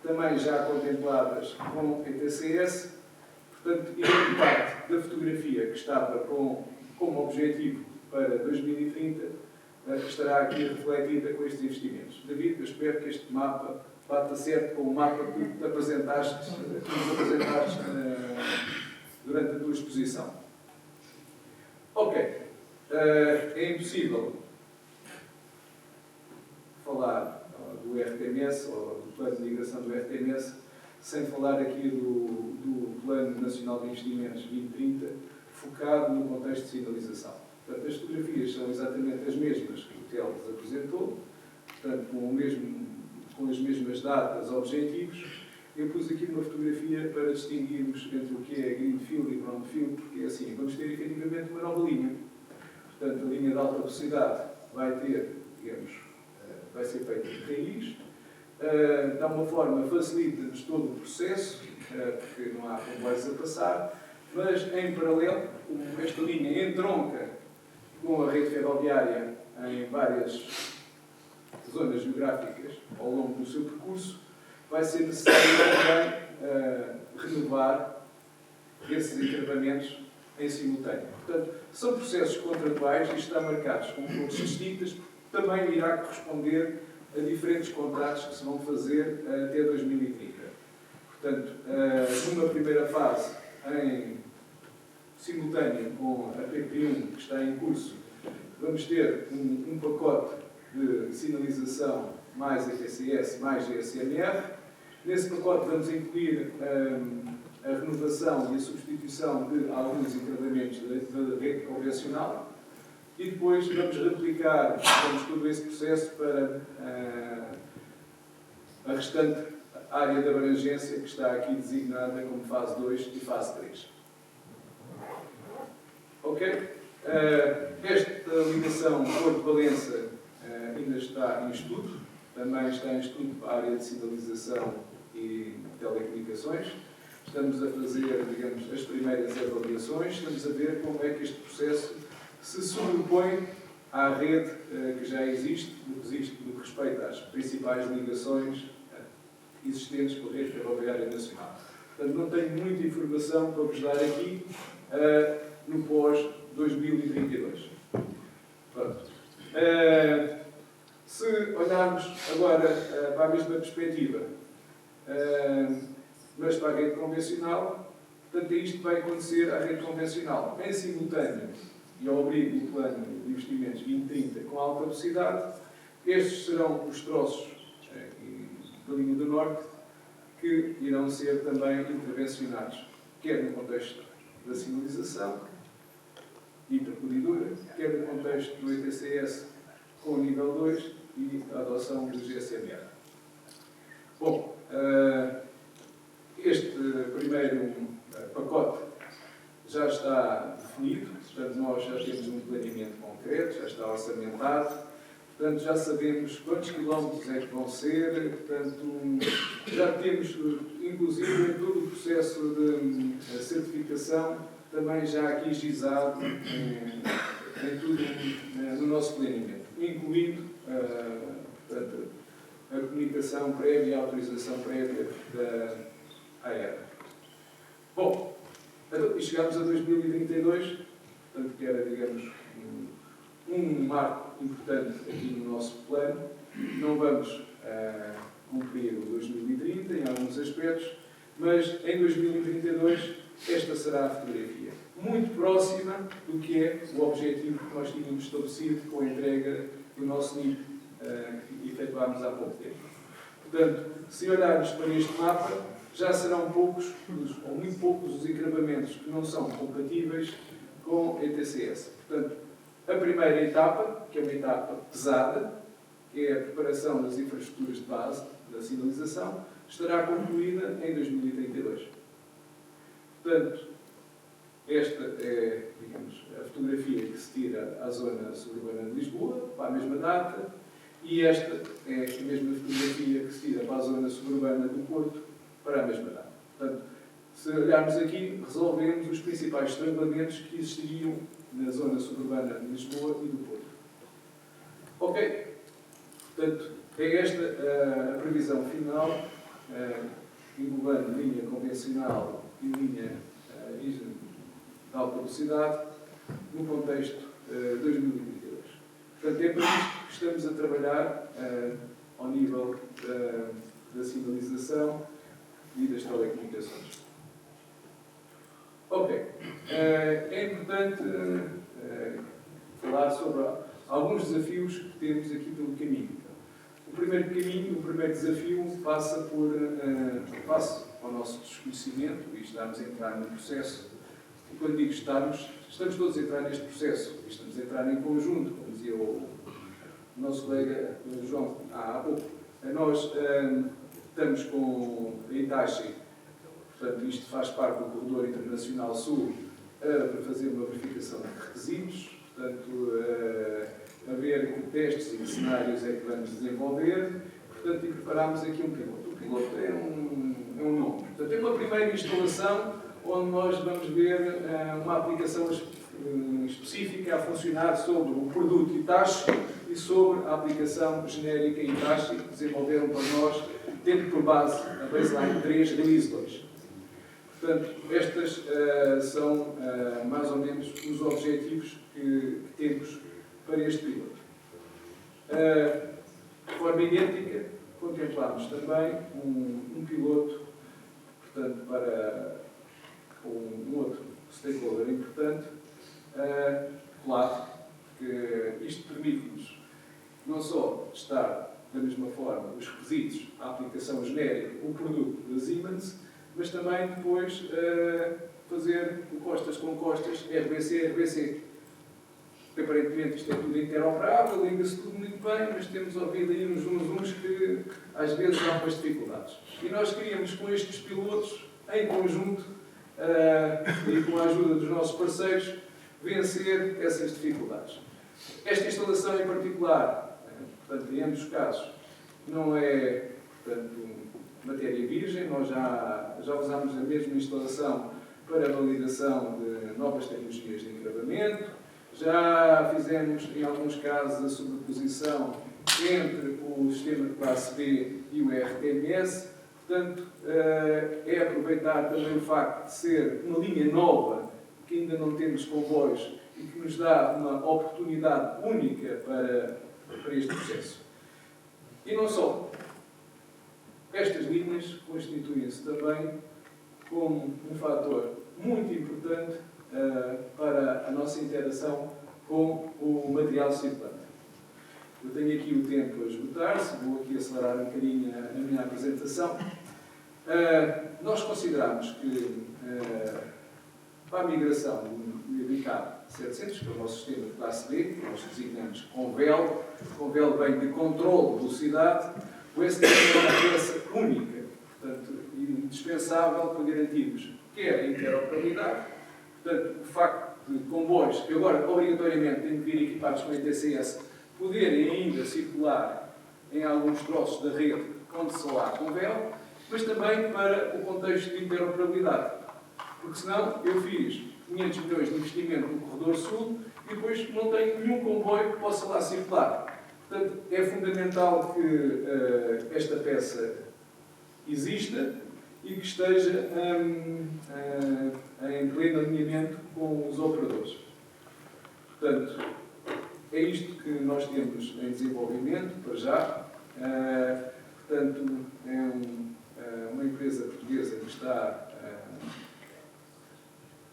também já contempladas com ETCS. Portanto, e grande parte da fotografia que estava como objetivo para 2030 estará aqui refletida com estes investimentos. David, eu espero que este mapa bata certo com o mapa que nos apresentaste durante a tua exposição. Ok. É impossível falar do RTMS ou do plano de migração do RTMS sem falar aqui do Plano Nacional de Investimentos 2030 focado no contexto de sinalização. Portanto, as fotografias são exatamente as mesmas que o Teles apresentou, portanto, com as mesmas datas, objetivos. Eu pus aqui uma fotografia para distinguirmos entre o que é Greenfield e Brownfield, porque assim, vamos ter efetivamente uma nova linha. Portanto, a linha de alta velocidade vai ter, digamos, vai ser feita de raiz, de alguma forma facilita-nos todo o processo, porque não há comboios a passar, mas em paralelo, esta linha entronca com a rede ferroviária em várias zonas geográficas ao longo do seu percurso, vai ser necessário também renovar esses encravamentos em simultâneo. Portanto, são processos contratuais e estão marcados com cores distintas, também irá corresponder a diferentes contratos que se vão fazer até 2030. Portanto, numa primeira fase, em simultâneo com a PP1 que está em curso, vamos ter um pacote de sinalização mais ETCS, mais GSMR. Nesse pacote vamos incluir a renovação e a substituição de alguns encravamentos da rede convencional e depois vamos replicar todo esse processo para a restante área de abrangência que está aqui designada como fase 2 e fase 3. Ok? Esta ligação Porto-Valença ainda está em estudo, também está em estudo para a área de sinalização e telecomunicações. Estamos a fazer, digamos, as primeiras avaliações, estamos a ver como é que este processo se sobrepõe à rede que já existe, no que respeita às principais ligações existentes com a rede ferroviária nacional. Portanto, não tenho muita informação para vos dar aqui no pós-2032. Pronto. Se olharmos agora para a mesma perspectiva, mas para a rede convencional, portanto, é isto que vai acontecer à rede convencional. Em simultâneo, e ao abrigo do plano de investimentos 2030 com alta velocidade, estes serão os troços da linha do Norte que irão ser também intervencionados, quer no contexto da sinalização interpolidora, quer no contexto do ETCS com o nível 2 e a adoção do GSMR. Bom, este primeiro pacote já está definido, portanto, nós já temos um planeamento concreto, já está orçamentado, portanto, já sabemos quantos quilómetros é que vão ser, portanto, já temos, inclusive, em todo o processo de certificação, também já aqui gizado em tudo no nosso planeamento, incluindo, portanto, a comunicação prévia e a autorização prévia da AERA. Bom, e chegamos a 2032, portanto, que era, digamos, um marco importante aqui no nosso plano. Não vamos cumprir o 2030 em alguns aspectos, mas em 2032 esta será a fotografia. Muito próxima do que é o objetivo que nós tínhamos estabelecido com a entrega do nosso NIP que efetuámos há pouco tempo. Portanto, se olharmos para este mapa, já serão poucos, ou muito poucos, os equipamentos que não são compatíveis com ETCS. Portanto, a primeira etapa, que é uma etapa pesada, que é a preparação das infraestruturas de base da sinalização, estará concluída em 2032. Portanto, esta é, digamos, a fotografia que se tira à zona suburbana de Lisboa, para a mesma data, e esta é a mesma fotografia que se tira para a zona suburbana do Porto, para a mesma data. Portanto, se olharmos aqui, resolvemos os principais estrangulamentos que existiriam na zona suburbana de Lisboa e do Porto. Ok? Portanto, é esta a previsão final, englobando linha convencional e linha de alta velocidade, no contexto 2022. Portanto, é para isto que estamos a trabalhar ao nível da sinalização e das telecomunicações. Ok. É importante falar sobre alguns desafios que temos aqui pelo caminho. O primeiro caminho, o primeiro desafio passa por, face ao nosso desconhecimento e estarmos a entrar no processo. E quando digo estamos todos a entrar neste processo. Estamos a entrar em conjunto, como dizia o nosso colega João há pouco. Nós estamos com a Itachi, portanto, isto faz parte do Corredor Internacional Sul, para fazer uma verificação de requisitos, portanto, a ver que testes e cenários é que vamos desenvolver, portanto, e preparámos aqui um piloto. O piloto é um nome. Portanto, é uma primeira instalação onde nós vamos ver uma aplicação específica a funcionar sobre o produto Itachi e sobre a aplicação genérica Itachi que desenvolveram para nós, tendo por base a baseline 3 Release 2. Portanto, estas são mais ou menos os objetivos que temos para este piloto. De forma idêntica, contemplamos também um piloto, portanto, para um outro stakeholder importante, claro, que isto permite-nos não só testar da mesma forma os requisitos, a aplicação genérica, o produto da Siemens, mas também depois fazer o costas com costas, RBC, RBC. Aparentemente isto é tudo interoperável, liga-se tudo muito bem, mas temos ouvido aí uns zunzuns que às vezes há umas dificuldades. E nós queríamos com estes pilotos, em conjunto, e com a ajuda dos nossos parceiros, vencer essas dificuldades. Esta instalação em particular, portanto, em ambos os casos, não é, portanto, matéria virgem. Nós já usámos a mesma instalação para a validação de novas tecnologias de encravamento, já fizemos, em alguns casos, a sobreposição entre o sistema de classe B e o RTMS. Portanto, é aproveitar também o facto de ser uma linha nova, que ainda não temos comboios e que nos dá uma oportunidade única para este processo. E não só. Estas linhas constituem-se também como um fator muito importante para a nossa interação com o material circulante. Eu tenho aqui o tempo a esgotar-se, vou aqui acelerar um bocadinho a minha apresentação. Nós consideramos que para a migração do ICAP 700, que é o nosso sistema de classe B, que nós designamos CONVEL vem de controle de velocidade, o STM é uma peça única, portanto, indispensável para garantirmos quer a interoperabilidade, portanto, o facto de comboios, que agora obrigatoriamente têm de vir equipados com ETCS, poderem ainda circular em alguns troços da rede onde só há CONVEL, mas também para o contexto de interoperabilidade. Porque senão eu fiz 500 milhões de investimento no corredor sul e depois não tenho nenhum comboio que possa lá circular. Portanto, é fundamental que esta peça exista e que esteja em pleno alinhamento com os operadores. Portanto, é isto que nós temos em desenvolvimento, para já. Portanto, é uma empresa portuguesa que está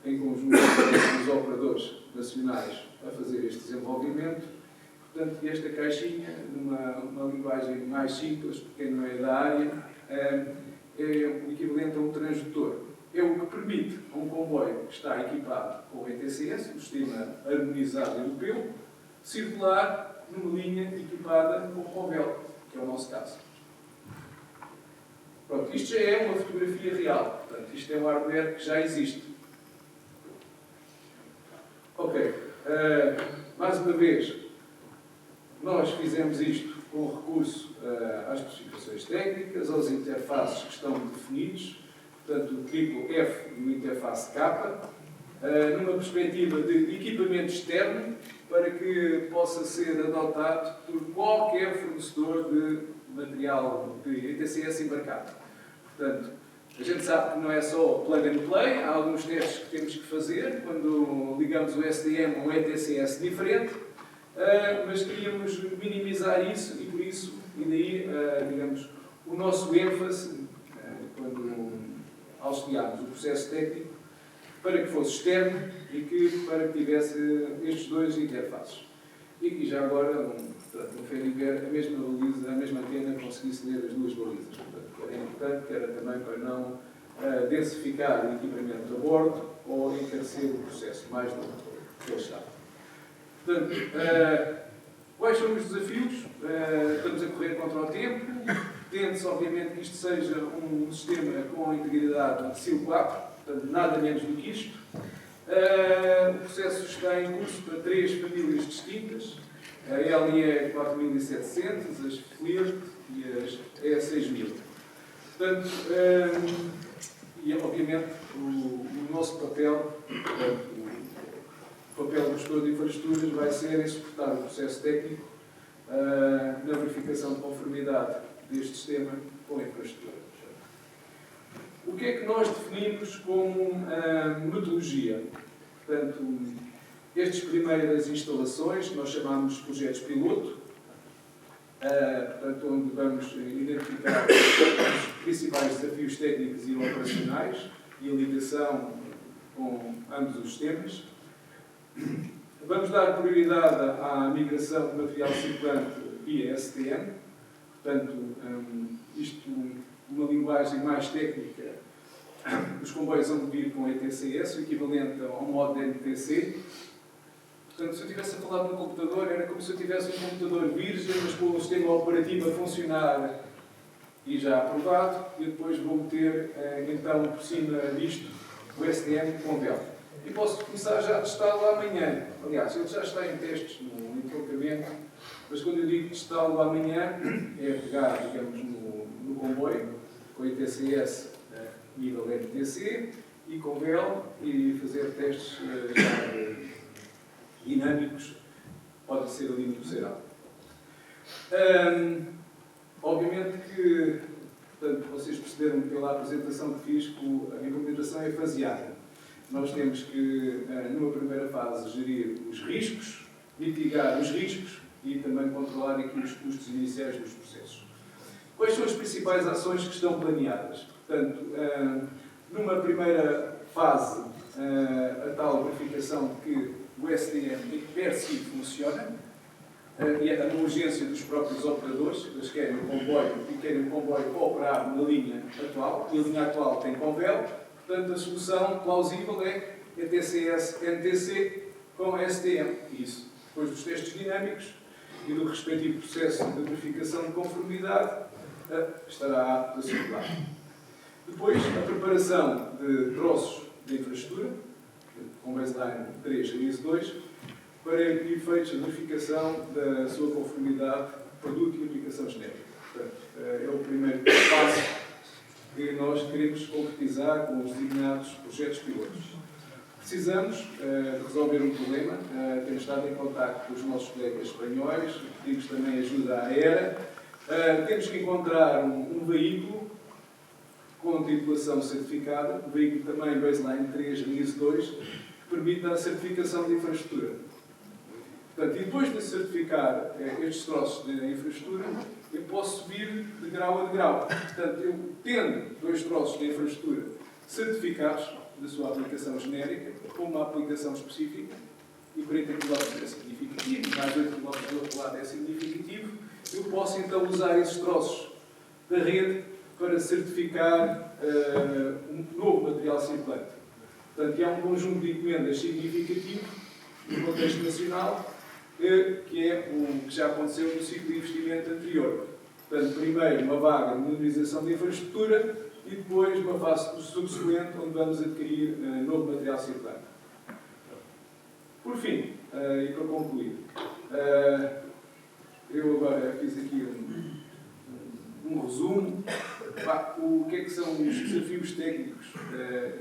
em conjunto com os operadores nacionais a fazer este desenvolvimento. Portanto, esta caixinha, numa linguagem mais simples, porque não é da área, é o equivalente a um transdutor. É o que permite a um comboio que está equipado com o ETCS, o Sistema Harmonizado Europeu, circular numa linha equipada com o CONVEL, que é o nosso caso. Pronto, isto já é uma fotografia real. Portanto, isto é um hardware que já existe. Ok. Mais uma vez, nós fizemos isto com recurso às especificações técnicas, aos interfaces que estão definidos, portanto, o triplo F e o interface K, numa perspectiva de equipamento externo, para que possa ser adotado por qualquer fornecedor de material de ETCS embarcado. Portanto, a gente sabe que não é só plug and play, há alguns testes que temos que fazer quando ligamos o SDM a um ETCS diferente, mas queríamos minimizar isso e por isso, e daí, digamos, o nosso ênfase, quando auxiliámos o processo técnico, para que fosse externo e para que tivesse estes dois interfaces. E já agora, no FERIVER, a mesma baliza, a mesma antena, conseguisse ler as duas balizas. Portanto, que era importante, que era também para não densificar o equipamento a bordo ou encarecer o processo mais do que ele está. Portanto, quais são os desafios? Estamos a correr contra o tempo. Tende-se, obviamente, que isto seja um sistema com integridade de SIL 4, portanto, nada menos do que isto. O processo está em curso para 3 famílias distintas, a LE 4700, as FLIRT e as E6000. Portanto, e obviamente o nosso papel, o papel do gestor de infraestruturas vai ser executar o processo técnico na verificação de conformidade deste sistema com a infraestrutura. O que é que nós definimos como metodologia? Portanto, estas primeiras instalações, que nós chamamos de projetos piloto, portanto, onde vamos identificar os principais desafios técnicos e operacionais e a ligação com ambos os sistemas. Vamos dar prioridade à migração de material circulante via STM, portanto, isto uma linguagem mais técnica, os comboios vão vir com ETCS, o equivalente ao modo de NTC. Portanto, se eu estivesse a falar de um computador, era como se eu tivesse um computador virgem, mas com o sistema operativo a funcionar e já aprovado, e depois vou meter, então, por cima disto, o STM CONVEL. E posso começar já a testá-lo amanhã. Aliás, ele já está em testes no entroncamento, mas quando eu digo testá-lo amanhã, é pegar, digamos, no comboio, com ITCS nível NTC e CONVEL, e fazer testes já dinâmicos, pode ser ali no Buceirão. Obviamente que, portanto, vocês perceberam pela apresentação que fiz que a implementação é faseada. Nós temos que, numa primeira fase, gerir os riscos, mitigar os riscos e também controlar aqui os custos iniciais dos processos. Quais são as principais ações que estão planeadas? Portanto, numa primeira fase, a tal verificação de que o STM per si funciona, e a urgência dos próprios operadores, eles querem o comboio e querem o comboio operar na linha atual, e a linha atual tem convel, portanto a solução plausível é ETCS-NTC com STM. Isso, depois dos testes dinâmicos e do respectivo processo de verificação de conformidade, estará apto a circular. Depois, a preparação de troços de infraestrutura, com baseline 3 e 2, para efeitos de verificação da sua conformidade, produto e aplicação genérica. Portanto, é o primeiro passo que nós queremos concretizar com os designados projetos pilotos. Precisamos de resolver um problema, temos estado em contato com os nossos colegas espanhóis, pedimos também ajuda à ERA, temos que encontrar um veículo com titulação certificada, um veículo também baseline 3 e 2, que permita a certificação de infraestrutura. Portanto, e depois de certificar estes troços de infraestrutura, eu posso subir de grau a degrau. Portanto, eu tendo 2 troços de infraestrutura certificados da sua aplicação genérica, com uma aplicação específica, e 40 km é significativo, mais 8 km do outro lado é significativo, eu posso então usar esses troços da rede para certificar um novo material circulante. Portanto, há um conjunto de encomendas significativo no contexto nacional, que é o que já aconteceu no ciclo de investimento anterior. Portanto, primeiro uma vaga de modernização de infraestrutura e depois uma fase subsequente onde vamos adquirir novo material circulante. Por fim, e para concluir, eu agora fiz aqui um resumo. O que é que são os desafios técnicos?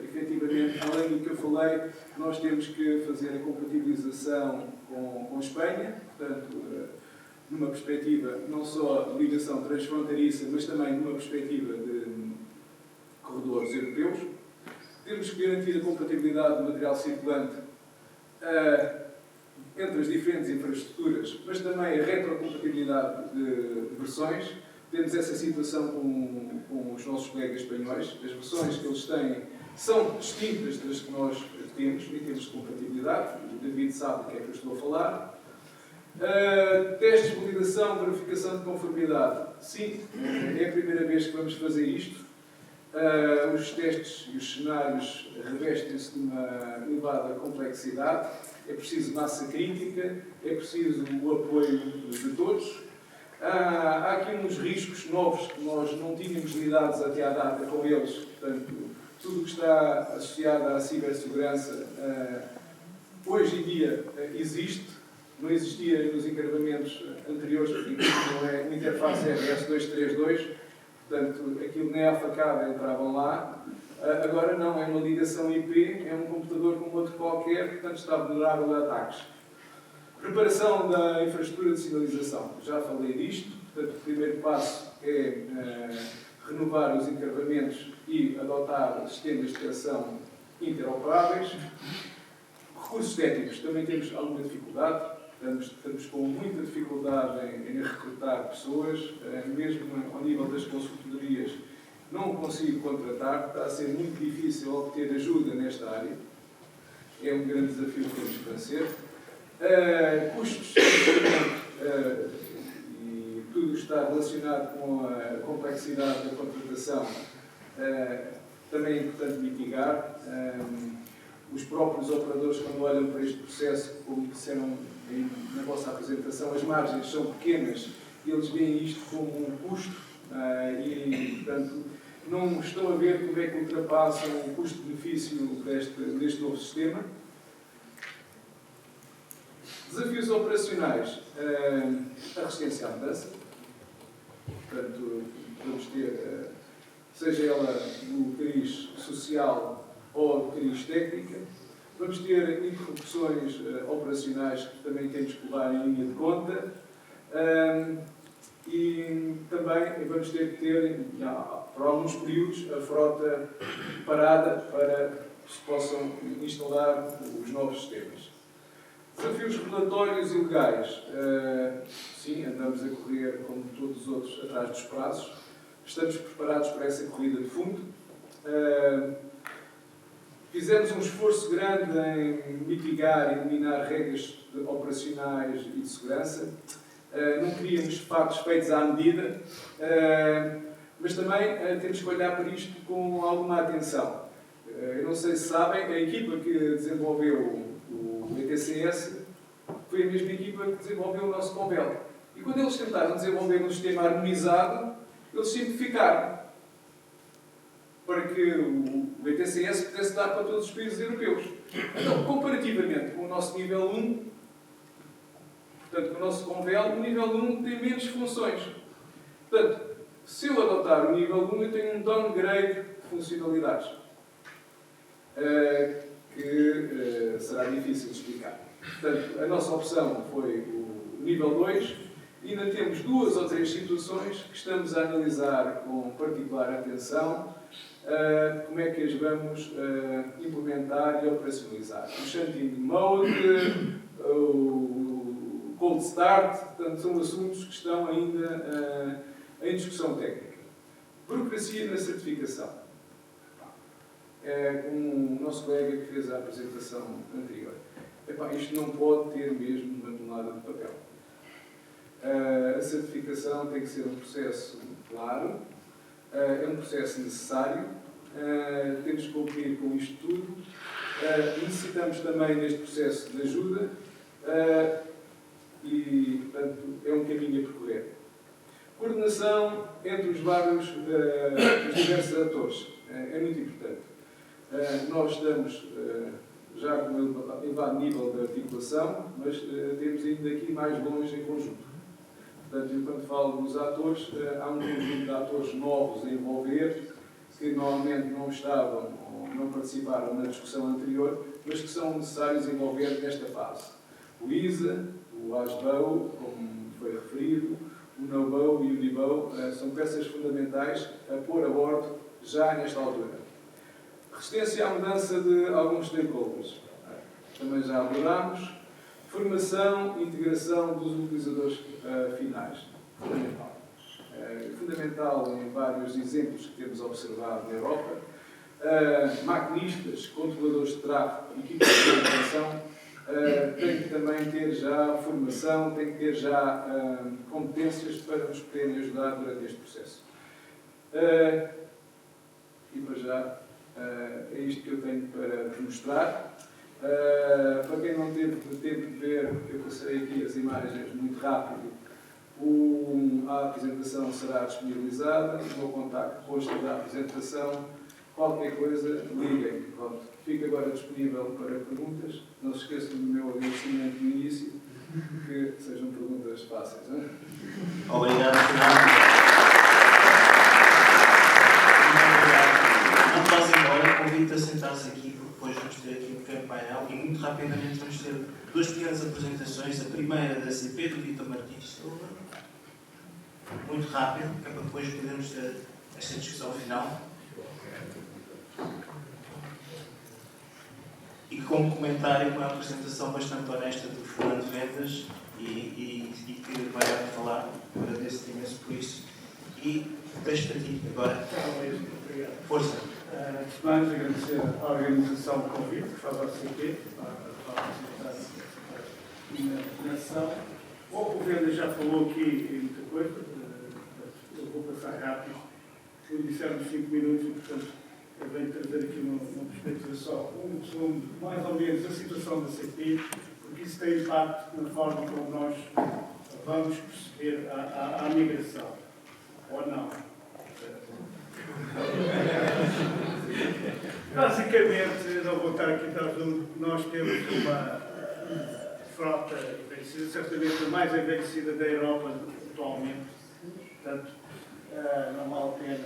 Efetivamente, além do que eu falei, nós temos que fazer a compatibilização com a Espanha, portanto, numa perspectiva não só de ligação transfronteiriça, mas também numa perspectiva de corredores europeus. Temos que garantir a compatibilidade do material circulante entre as diferentes infraestruturas, mas também a retrocompatibilidade de versões. Temos essa situação com os nossos colegas espanhóis. As versões que eles têm são distintas das que nós temos, em termos de compatibilidade. O David sabe do que é que eu estou a falar. Testes de validação, verificação de conformidade. Sim, é a primeira vez que vamos fazer isto. Os testes e os cenários revestem-se de uma elevada complexidade. É preciso massa crítica, é preciso o apoio de todos. Há aqui uns riscos novos que nós não tínhamos lidado até à data com eles. Portanto, tudo o que está associado à cibersegurança hoje em dia existe. Não existia nos encravamentos anteriores, não é uma interface RS-232, portanto, aquilo nem à facada entrava lá. Agora não, é uma ligação IP, é um computador como outro qualquer, portanto está vulnerável a ataques. Preparação da infraestrutura de sinalização. Já falei disto, portanto, o primeiro passo é renovar os encravamentos e adotar sistemas de detecção interoperáveis. Recursos técnicos, também temos alguma dificuldade. Estamos com muita dificuldade em recrutar pessoas, mesmo ao nível das consultorias não consigo contratar, está a ser muito difícil obter ajuda nesta área. É um grande desafio que temos que vencer. Custos e tudo está relacionado com a complexidade da contratação, também é importante mitigar. Os próprios operadores, quando olham para este processo, como disseram na vossa apresentação, as margens são pequenas e eles veem isto como um custo e, portanto, não estão a ver como é que ultrapassam o custo-benefício deste novo sistema. Desafios operacionais. A resistência à mudança. Portanto, vamos ter, seja ela do cariz social ou do cariz técnica. Vamos ter interrupções operacionais que também temos que levar em linha de conta. E também vamos ter que ter, por alguns períodos, a frota parada para que se possam instalar os novos sistemas. Desafios regulatórios e legais. Sim, andamos a correr, como todos os outros, atrás dos prazos. estamos preparados para essa corrida de fundo. Fizemos um esforço grande em mitigar e eliminar regras operacionais e de segurança. Não queríamos fatos feitos à medida, mas também temos que olhar para isto com alguma atenção. Eu não sei se sabem, a equipa que desenvolveu o ETCS foi a mesma equipa que desenvolveu o nosso Convel. E quando eles tentaram desenvolver um sistema harmonizado, eles simplificaram para que o ETCS pudesse dar para todos os países europeus. Então, comparativamente com o nosso nível 1, portanto, com o nosso Convel, o nível 1 tem menos funções. Portanto, se eu adotar o nível 1, eu tenho um downgrade de funcionalidades, que será difícil de explicar. Portanto, a nossa opção foi o nível 2, e ainda temos 2 ou 3 situações que estamos a analisar com particular atenção, como é que as vamos implementar e operacionalizar. O Shunting Mode, o Cold Start, portanto, são assuntos que estão ainda em discussão técnica. Burocracia na certificação. Como o nosso colega que fez a apresentação anterior. Isto não pode ter mesmo uma tonelada de papel. A certificação tem que ser um processo claro, é um processo necessário, temos que cumprir com isto tudo, necessitamos também neste processo de ajuda e, portanto, é um caminho a percorrer. Coordenação entre os vários, os diversos atores, é muito importante. Nós estamos já com um elevado nível de articulação, mas temos ainda aqui mais longe em conjunto. Portanto, eu, quando falo dos atores, há um conjunto de atores novos a envolver, que normalmente não estavam ou não participaram na discussão anterior, mas que são necessários envolver nesta fase. O ISA, o ASBOW, como foi referido, o NOBOW e o NIBOW são peças fundamentais a pôr a bordo já nesta altura. Resistência à mudança de alguns stakeholders. Também já abordámos. Formação e integração dos utilizadores finais. Fundamental. Fundamental em vários exemplos que temos observado na Europa. Maquinistas, controladores de tráfego, equipas de manutenção, têm que também ter já formação, têm que ter já competências para nos poderem ajudar durante este processo. E para já, é isto que eu tenho para vos mostrar. Para quem não teve tempo de ver, eu passarei aqui as imagens muito rápido. A apresentação será disponibilizada, o meu contacto depois da apresentação. Qualquer coisa, liguem. Pronto. Fico agora disponível para perguntas. Não se esqueçam do meu agradecimento no início, que sejam perguntas fáceis. Não é? Obrigado, Fernando. Não te vás embora, convido-te a sentar-se aqui, porque depois vamos ter aqui um pequeno painel e muito rapidamente vamos ter 2 pequenas apresentações. A primeira da CP, do Vitor Martins Silva. Muito rápido, que é para depois podermos ter esta discussão final. E como comentário, uma apresentação bastante honesta do Fernando Vendas e que vai falar, agradeço-te imenso por isso. E deixo para ti agora. Obrigado. Força. Antes de mais, agradecer à organização do convite, que faz a CP, para apresentar a minha opinião. O Vendas já falou aqui muita coisa, eu vou passar rápido. Me disseram 5 minutos e, portanto, eu venho trazer aqui uma perspectiva só, um segundo, mais ou menos, a situação da CP, porque isso tem impacto na forma como nós vamos perceber a migração, ou não. Basicamente, não vou estar aqui atrás do nós temos uma frota envelhecida, certamente a mais envelhecida da Europa atualmente, portanto, não vale a pena.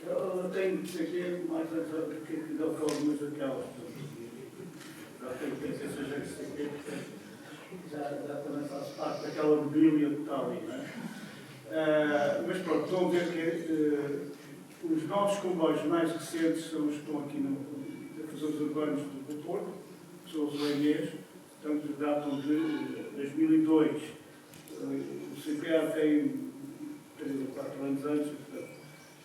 Eu tenho que dizer mais do que algumas daquelas. Já tenho que dizer que já também faço parte daquela mobília que está ali, não é? Mas pronto, estão a ver que os novos comboios mais recentes são os que estão aqui na difusores urbanos do Porto, são os OMEs, portanto datam de 2002. O CPA tem 3 ou 4 anos antes.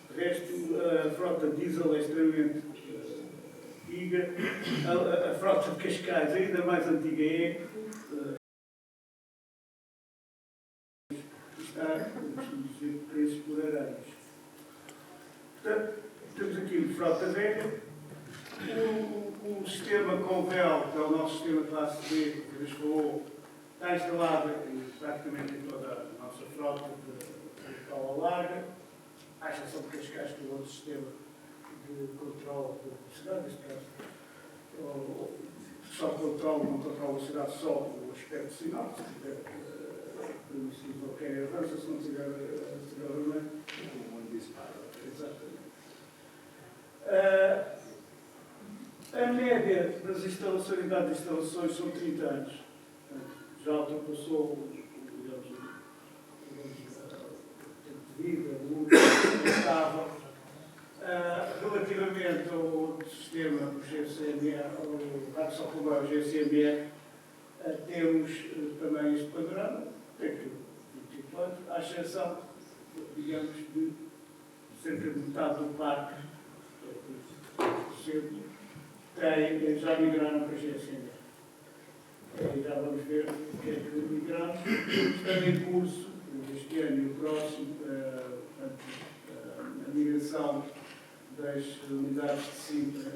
De resto, a frota diesel é extremamente antiga, a frota de Cascais ainda mais antiga é. Está, como costumo dizer, preços por aranhas. Portanto, temos aqui uma frota velha, o sistema Convel, que é o nosso sistema classe B, que nos falou, está instalado praticamente em toda a nossa frota de escala larga, à exceção de Cascais, que é outro sistema de controle de velocidade, neste caso, só controle, não controla a velocidade, só o aspecto de sinal, se tiver permissivo, ok, avança, se não tiver vermelho, como dispara. Exatamente. A média das instalações, a idade de instalações são 30 anos. Já ultrapassou, digamos, o tempo de vida, o lucro estável. Relativamente ao outro sistema, o GCME, o Raxocomar, o GCME, temos também este panorama, tem que 24 anos, à exceção, digamos, de cerca de metade do parque, já migraram para a GSM. Já vamos ver o que é que migramos. Está em curso, este ano e o próximo, a migração das unidades de Sintra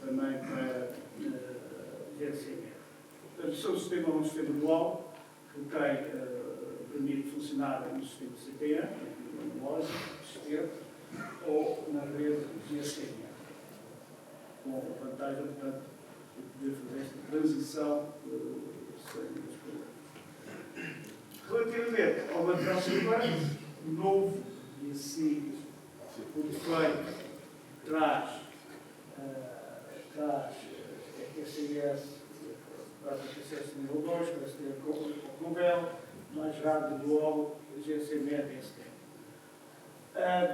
também para a GSM. Portanto, o seu sistema é um sistema dual, que permite funcionar no sistema CPA, no loja, sistema, ou na rede GSM. Com a vantagem, portanto, de poder fazer esta transição sem problemas. Relativamente ao material circulante, novo, e assim, o defeito traz EQCS, traz EQCS nível 2, parece ter o Convel, mais rápido, dual, GSM e STM.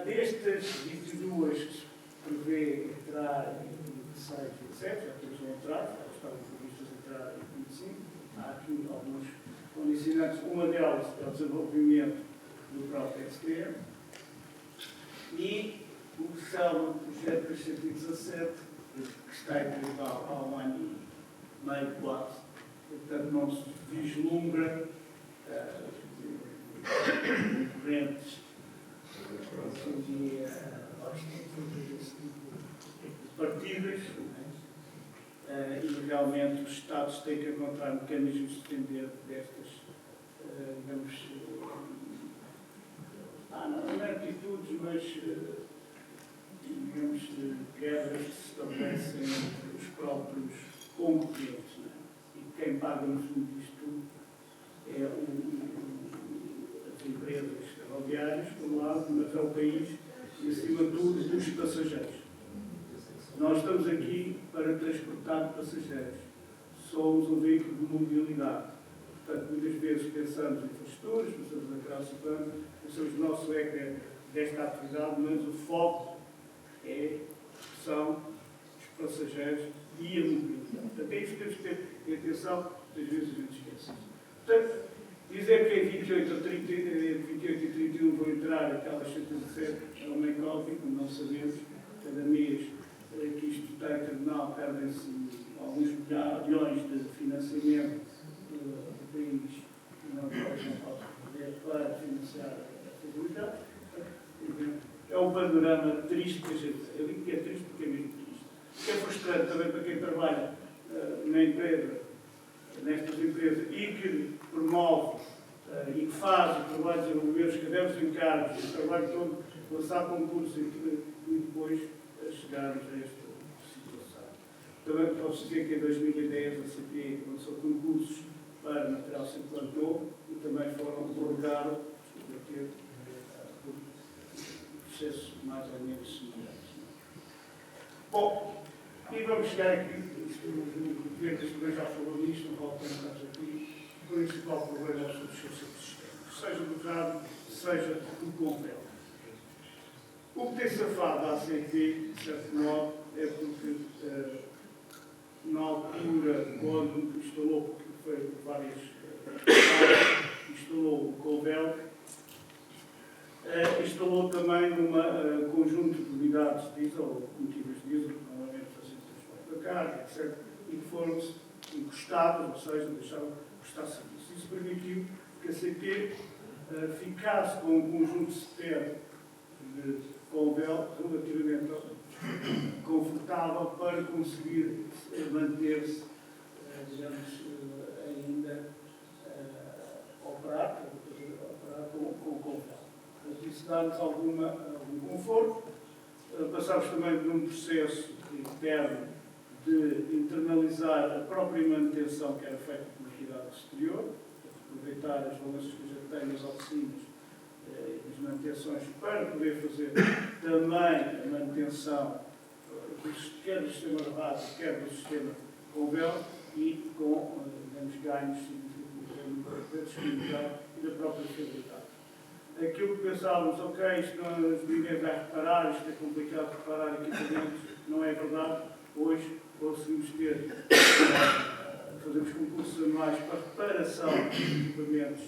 Destas 22 que se prevê entrar em 26 e 27, já temos a entrar, já estavam previstas entrar em 25. Há aqui alguns condicionantes. Uma delas é o desenvolvimento do próprio STM. E o célebre projeto 317, que está em tribunal há um ano e meio quase. Portanto, não se vislumbra concorrentes partidas, e realmente os Estados têm que encontrar mecanismos de defender destas, digamos, não é atitudes, mas, digamos, guerras que se estabelecem entre os próprios concorrentes. E quem paga no fundo disto tudo é as empresas ferroviárias, por um lado, mas é o país e, acima de tudo, os passageiros. Nós estamos aqui para transportar passageiros. Somos um veículo de mobilidade. Portanto, muitas vezes pensamos em infraestruturas, pensamos na criação, pensamos no nosso eco desta atividade, mas o foco são os passageiros e a mobilidade. Portanto, é isso que temos que ter atenção, muitas vezes a gente esquece. Portanto, dizer que em 28 e 31 vão entrar aquelas 117 é uma incógnita, não sabemos, cada mês que isto está em terminal, perdem-se alguns milhões de financiamento do país e não pode poder para financiar a seguridade. É um panorama triste, que a gente, eu digo que é triste porque é mesmo triste. É frustrante também para quem trabalha na empresa, nestas empresas, e que promove e que faz o trabalho de desenvolver os cadernos de encargos, o trabalho todo, lançar concursos e depois chegarmos a esta situação. Também posso dizer que em 2010 a CPE lançou concursos para material circulante novo e também prorrogaram processos mais ou menos semelhantes. Bom, e vamos chegar aqui, o Pedro também já falou nisto, não voltamos aqui, o principal problema é a subsistência do sistema, seja do rádio, seja do Convel. O que tem safado da ACT, de certo modo, é porque, na altura, quando instalou, porque foi várias instalou o Convel, instalou também um conjunto de unidades de diesel, ou combustíveis de diesel, que normalmente fazem transporte da carga, etc., e que foram encostados, ou seja, deixaram de prestar serviço. Isso permitiu que a CP ficasse com um conjunto de Convel relativamente confortável para conseguir manter-se, digamos, ainda operar com Convel. Isso dá-nos algum conforto. Passámos também por um processo interno de internalizar a própria manutenção que era feita por entidade exterior, aproveitar as balanças que já tem nas oficinas e as manutenções para poder fazer também a manutenção quer do sistema de base, quer do sistema Convel, e com ganhos significativos da disponibilidade e da própria fiabilidade. Aquilo que pensávamos, ok, isto ninguém vai reparar, isto é complicado de reparar equipamentos, não é verdade. Hoje conseguimos fazemos concursos anuais para reparação de equipamentos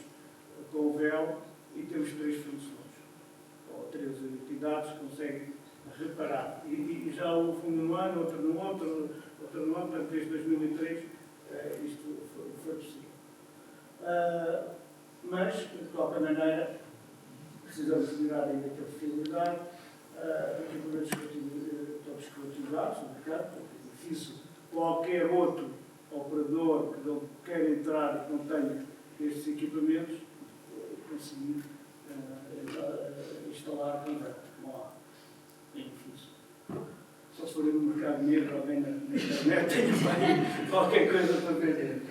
Convel e temos 3 fornecedores, ou 3 entidades que conseguem reparar. E já houve um no ano, outro no ano, portanto, desde 2003 isto foi possível. Mas, de qualquer maneira, precisamos melhorar ainda a fiabilidade, equipamentos todos coletivados no mercado, porque é difícil qualquer outro operador que não queira entrar e que não tenha estes equipamentos conseguir instalar Convel. Não há. É difícil. Só se for no mercado negro, alguém na internet tem qualquer coisa para vender.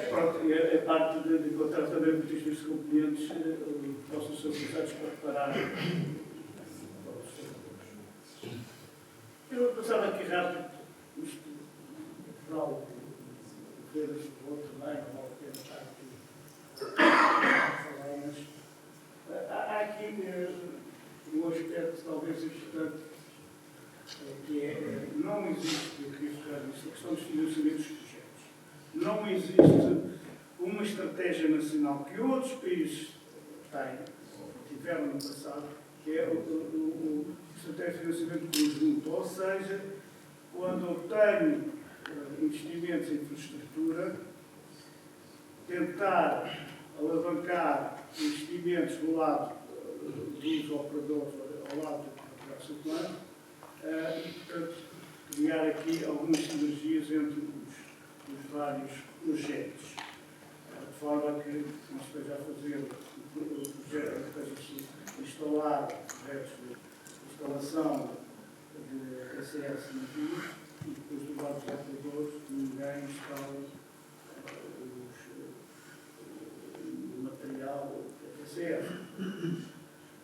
Pronto, é parte de encontrar também muitos dos componentes possam ser utilizados para reparar. Eu passava aqui rápido, isto, para o ver o outro também, não vale a pena estar aqui a falar, mas há aqui um aspecto talvez importante, que é, não existe, eu queria focar nisto, a questão dos financiamentos dos projetos. Não existe uma estratégia nacional que outros países têm, ou tiveram no passado, que é o estratégia de financiamento conjunto. Ou seja, quando eu tenho investimentos em infraestrutura, tentar alavancar investimentos do lado dos operadores, ao lado do próximo plano, e, portanto, criar aqui algumas sinergias entre os vários projetos, de forma que não esteja a fazer o projeto que esteja instalar projetos de instalação de ACS no PIB, e depois do lado dos operadores ninguém instala o material ACS.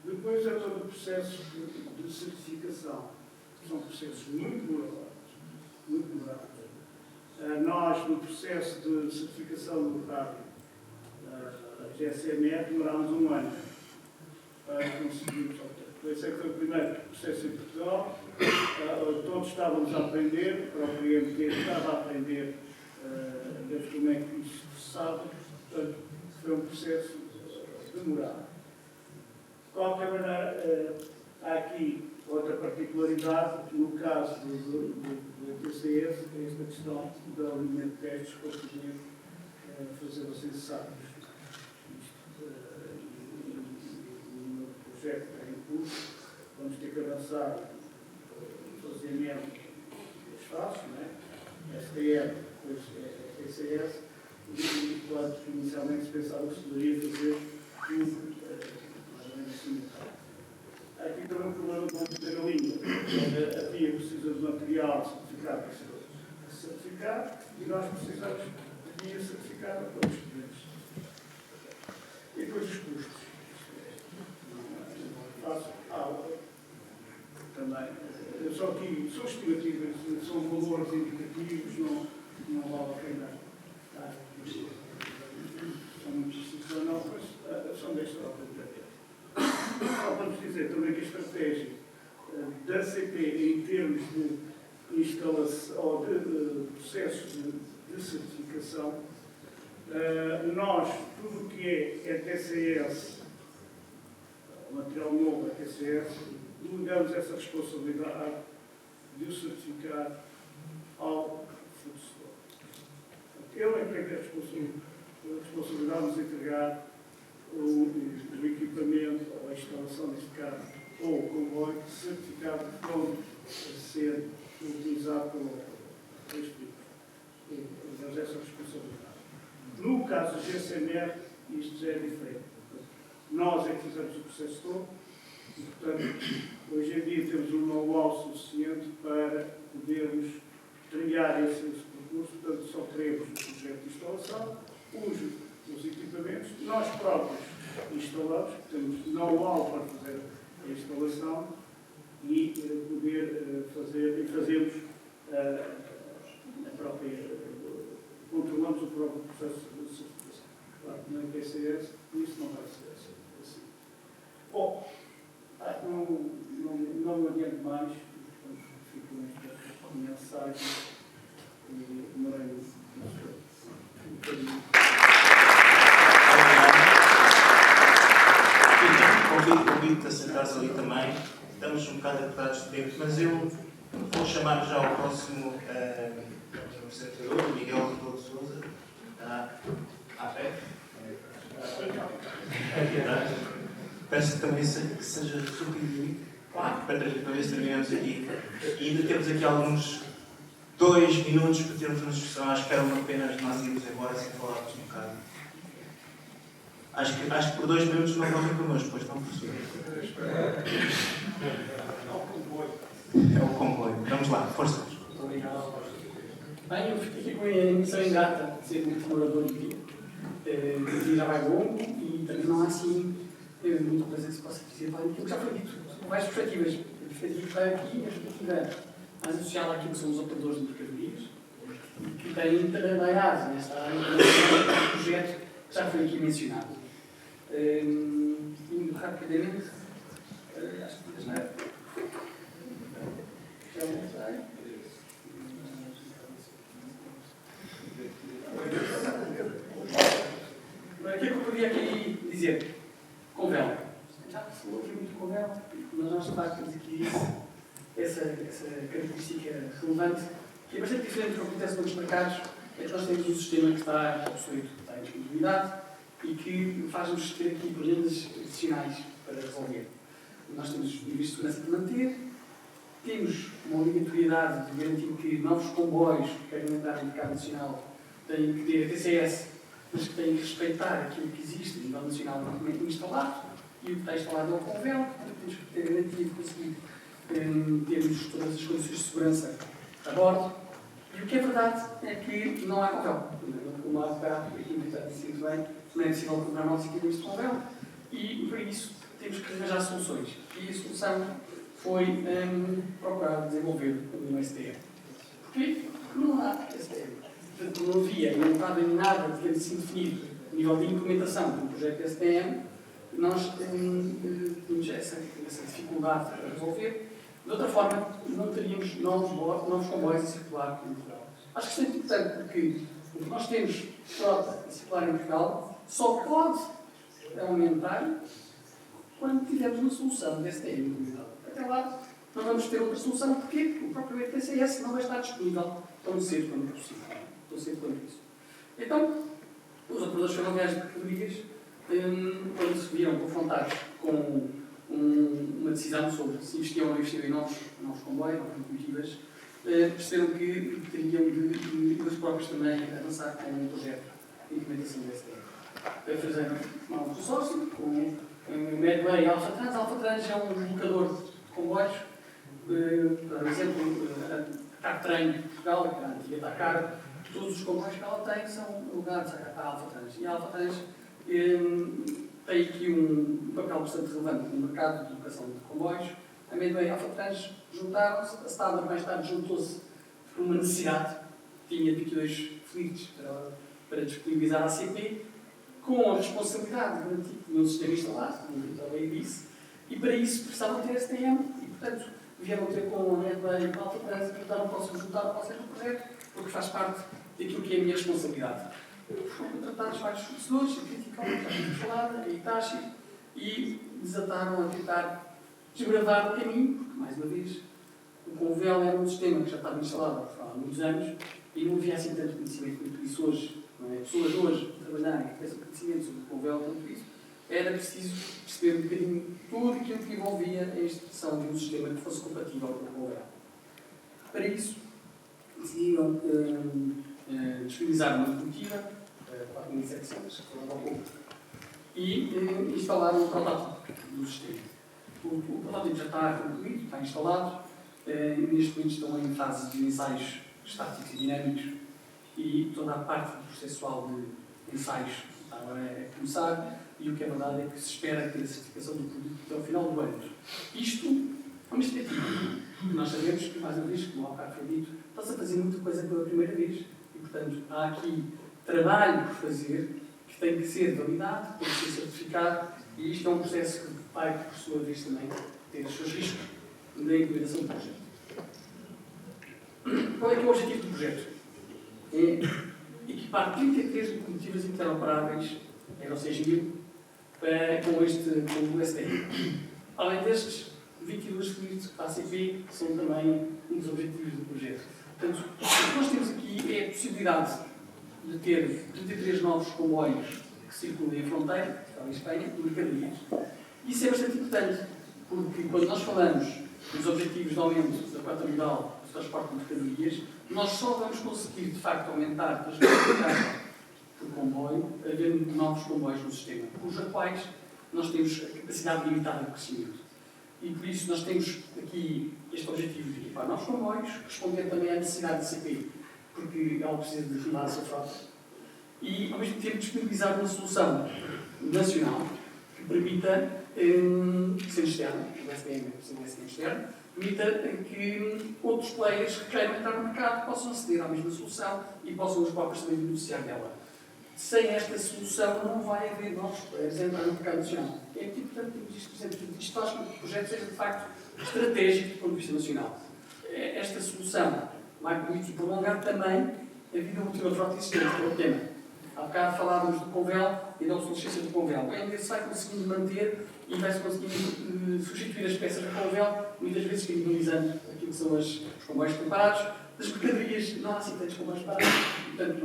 Depois é todo o processo de certificação. São processos muito demorados. Nós, no processo de certificação do rádio GSMR, demorámos 1 ano para conseguirmos obter. Esse é que foi o primeiro processo em Portugal. Todos estávamos a aprender, o próprio IMT estava a aprender como é que isto se processava. Portanto, foi um processo demorado. De qualquer maneira, há aqui outra particularidade, no caso do TCS, é esta questão do alinhamento de testes para poder fazê-los necessários. No projeto que está em curso, vamos ter que avançar no faseamento das fases, STM, depois TCS, e quando inicialmente se pensava que se poderia fazer tudo mais ou menos simultâneo. Há aqui também um problema com a primeira linha. A FIA precisa de material certificado para ser certificado e nós precisamos de FIA certificada para os clientes. E depois os custos. Faço aula também. Só que são estimativas, são valores indicativos, não vale a pena estar aqui. São muito específicos, não, mas são desta ordem. Só vamos dizer também que a estratégia da CP em termos de instalação ou de processos de certificação, nós, tudo o que é TCS, material novo, a TCS, delegamos essa responsabilidade de o certificar ao fornecedor. Ele é que tem a responsabilidade de nos entregar o equipamento, ou a instalação, neste caso, ou o comboio, certificado pronto a ser utilizado pelo distrito. Temos essa responsabilidade. No caso do GCMR, isto já é diferente. Nós é que fizemos o processo todo e, portanto, hoje em dia temos um know-how suficiente para podermos trilhar esse percurso. Portanto, só teremos o projeto de instalação, os equipamentos, nós próprios instalamos, temos know-how para fazer a instalação e poder fazer, e fazemos a própria, controlamos o próprio processo de certificação. Claro, no IPCS, isso não vai ser assim. Bom, não me adianto mais, portanto, fico nesta mensagem e demorei um bocadinho. Convido-te a sentares ali também. Estamos um bocado atrasados de tempo, mas eu vou chamar já o próximo apresentador, o Miguel Rebelo de Sousa. À pé. Peço também que seja suprido para ver se terminamos aqui. E ainda temos aqui alguns 2 minutos para termos uma discussão. Acho que era uma pena nós irmos embora sem falarmos um bocado. Acho que por 2 minutos não vão vir connosco, pois não, professor? É o comboio. Vamos lá, força. Obrigado. Bem, eu fico aqui com a missão ingrata de ser muito morador de dia. O dia já vai longo e também não há assim muita coisa que se possa dizer para aquilo que já foi dito. São várias perspectivas. A perspectiva aqui, a perspectiva mais associada àquilo que são os operadores de mercadorias, que têm trabalhado nesta área do projeto que já foi aqui mencionado. Indo rapidamente, acho que não é. O que é que eu poderia aqui dizer? Com vela. Já se falou aqui muito com vela, mas nós de facto temos aqui essa característica relevante, que é bastante diferente do que acontece noutros mercados, é que nós temos um sistema que está obsoleto, está em disponibilidade e que faz-nos ter aqui problemas adicionais para resolver. Nós temos níveis de segurança para manter, temos uma obrigatoriedade de garantir que novos comboios que querem entrar no mercado nacional têm que ter TCS, mas que têm que respeitar aquilo que existe a nível nacional normalmente instalado, e o que está instalado é o convênio, portanto temos que ter garantia de conseguir termos todas as condições de segurança a bordo. E o que é verdade é que não há convênio. Como há bocado, aqui está dizendo bem, não é possível comprar novos equipamentos de convênio, e por isso temos que arranjar soluções. E a solução foi procurar desenvolver um STM. Porquê? Porque não há STM. Portanto, não havia, não estava em nada de ter sido definido a nível de implementação do projeto STM, nós tínhamos essa dificuldade para resolver. De outra forma, não teríamos novos comboios a circular em Portugal. Acho que isto é importante porque o que nós temos frota a circular em Portugal só pode aumentar quando tivermos uma solução de STM. Até lá, não vamos ter outra solução porque o próprio TCS não vai estar disponível tão cedo quanto possível. Tão cedo quanto isso. Então, os operadores ferroviários de mercadorias, quando se viram confrontados com uma decisão sobre se investiam ou não investiam em novos comboios, novas locomotivas, perceberam que teriam de eles próprios também avançar com um projeto de implementação do STM. Fizeram um consórcio com o Medway e Alphatrans. A Alphatrans é um locador de comboios. Por exemplo, a TAC-Train de Portugal, a antiga TACAR, todos os comboios que ela tem são alugados à Alphatrans. E a Alphatrans tem aqui um papel bastante relevante no mercado de locação de comboios. A Medway e a Alphatrans juntaram-se, a Standard mais tarde juntou-se por uma necessidade, tinha 22 fleets para disponibilizar a CP, com a responsabilidade de garantir que tinha um sistema instalado, como o Vitor bem disse, e para isso precisavam ter STM, e portanto vieram ter com a Medway e a Alphatrans e portanto posso juntar ao processo do projeto, porque faz parte daquilo que é a minha responsabilidade. Foram contratados vários fornecedores, a Critical, já tínhamos falado, a Hitachi, e desataram a tentar desbravar o caminho, porque, mais uma vez, o Convel era um sistema que já estava instalado há muitos anos e não havia assim tanto conhecimento quanto isso hoje. Não é? Pessoas hoje trabalharem com esse conhecimento sobre o Convel, quanto isso, era preciso perceber um bocadinho tudo aquilo que envolvia a instituição de um sistema que fosse compatível com o Convel. Para isso, decidiram disponibilizar uma locomotiva, 4.700, que falava há pouco, e instalaram um protótipo do sistema. O protótipo já está concluído, está instalado, neste momento estão em fase de ensaios estáticos e dinâmicos e toda a parte processual de ensaios está agora a começar e o que é verdade é que se espera ter a certificação do produto até ao final do ano. Isto é uma estatística. Nós sabemos que, mais uma vez, como há bocado foi dito, está-se a fazer muita coisa pela primeira vez e, portanto, há aqui trabalho por fazer que tem que ser validado, tem que ser certificado e isto é um processo que vai, por sua vez, também ter os seus riscos na implementação do projeto. Qual é que é o objetivo do projeto? É equipar 33 locomotivas interoperáveis Euro 6000 com o STI. Além destes, 22 fluidos para a ACP são também um dos objetivos do projeto. Portanto, o que nós temos aqui é a possibilidade de ter 33 novos comboios que circulam a fronteira, que estão em Espanha, de mercadorias. Isso é bastante importante, porque quando nós falamos dos objetivos de aumento da cota modal do transporte de mercadorias, nós só vamos conseguir, de facto, aumentar a transporte por comboio, havendo novos comboios no sistema, cujos quais nós temos a capacidade limitada de crescimento. E por isso nós temos aqui este objetivo de equipar novos comboios, responder também à necessidade de CP, porque ela precisa de renovar a sua frota, e ao mesmo tempo disponibilizar uma solução nacional que permita, ser externa, o SBM externo, permita que outros players que queiram entrar no mercado possam aceder à mesma solução e possam os próprios também beneficiar dela. Sem esta solução não vai haver novos players a entrar no mercado nacional. É muito importante termos isto presente. Isto faz com que o projeto seja, de facto, estratégico do ponto de vista nacional. Esta solução vai permitir prolongar também a vida útil da frota existente, que é o tema. Há bocado falávamos do Convel e da obsolescência do Convel. Ainda se vai conseguindo manter e vai-se conseguindo substituir as peças do Convel, muitas vezes canibalizando aquilo que são os comboios preparados. Das mercadorias não há assim tantos comboios preparados, portanto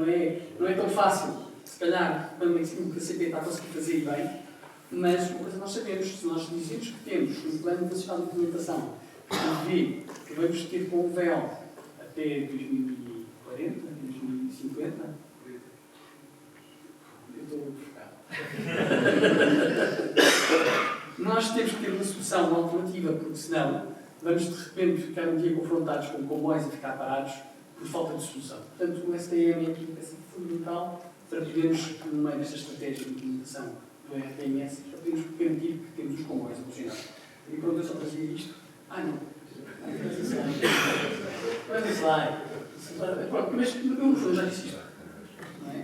não é tão fácil. Se calhar, quando o que a CP está a conseguir fazer bem, mas uma coisa nós sabemos, se nós dizemos que temos um plano nacional de implementação que prevê que vamos ter Convel até 2040, 2050, eu estou focado. Nós temos que ter uma solução alternativa, porque senão vamos de repente ficar um dia confrontados com comboios e ficar parados por falta de solução. Portanto, o STM é aqui uma peça fundamental para podermos, no meio desta estratégia de implementação do RTMS, já podemos garantir que temos os comboios a funcionar. E pronto, eu só trazia isto. Não. Mas eu no fundo já disse isto. Não é?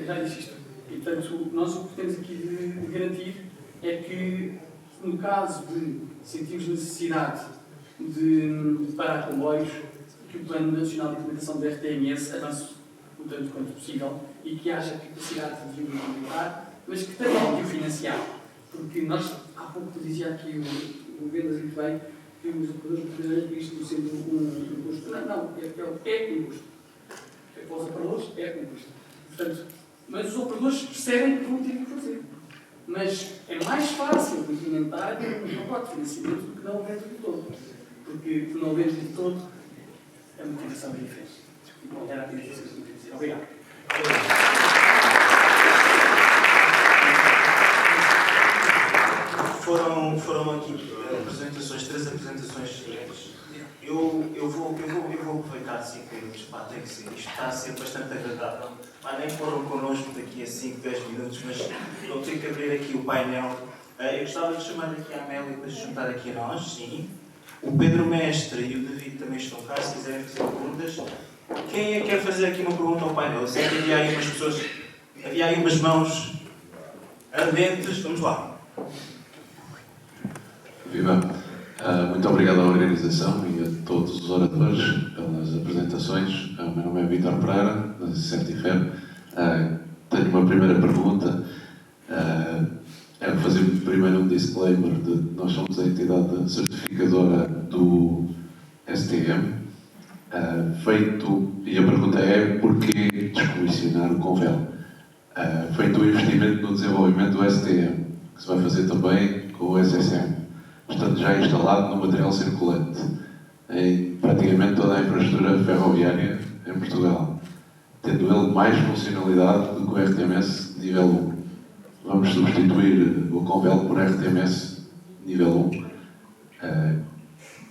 Já disse isto. E portanto, nós o que temos aqui de garantir é que, no caso de sentirmos necessidade de parar comboios, que o Plano Nacional de Implementação do RTMS avance o tanto quanto possível e que haja capacidade de o implementar, mas que também de o financiar. Porque nós, há pouco dizia aqui o Vendas muito bem, que os operadores brasileiros visto sendo um custo. Não, é um custo. Para os operadores, é um custo. Portanto, mas os operadores percebem que vão ter que fazer. Mas é mais fácil implementar um pacote de financiamento do que não o vento de todo. Porque não o vento de todo, a motivação é diferente. E não era apenas isso que eu queria dizer. Obrigado. Foram aqui apresentações, 3 apresentações diferentes. Eu vou aproveitar 5 minutos, tem que ser. Isto está a ser bastante agradável. Nem foram connosco daqui a 5, 10 minutos, mas eu tenho que abrir aqui o painel. Eu gostava de chamar aqui a Amélia para se juntar aqui a nós, sim. O Pedro Mestre e o David também estão cá, se quiserem fazer perguntas. Quem é que quer fazer aqui uma pergunta ao painel? Eu sei que havia aí umas pessoas, havia aí umas mãos ardentes. Vamos lá. Viva! Muito obrigado à organização e a todos os oradores pelas apresentações. O meu nome é Vítor Pereira, da Certifer. Tenho uma primeira pergunta. fazer primeiro um disclaimer de nós somos a entidade certificadora do STM. E a pergunta é porquê descomissionar o Convel? Feito o investimento no desenvolvimento do STM, que se vai fazer também com o SSM, estando já instalado no material circulante em praticamente toda a infraestrutura ferroviária em Portugal, tendo ele mais funcionalidade do que o RTMS nível 1. Vamos substituir o Convel por RTMS nível 1.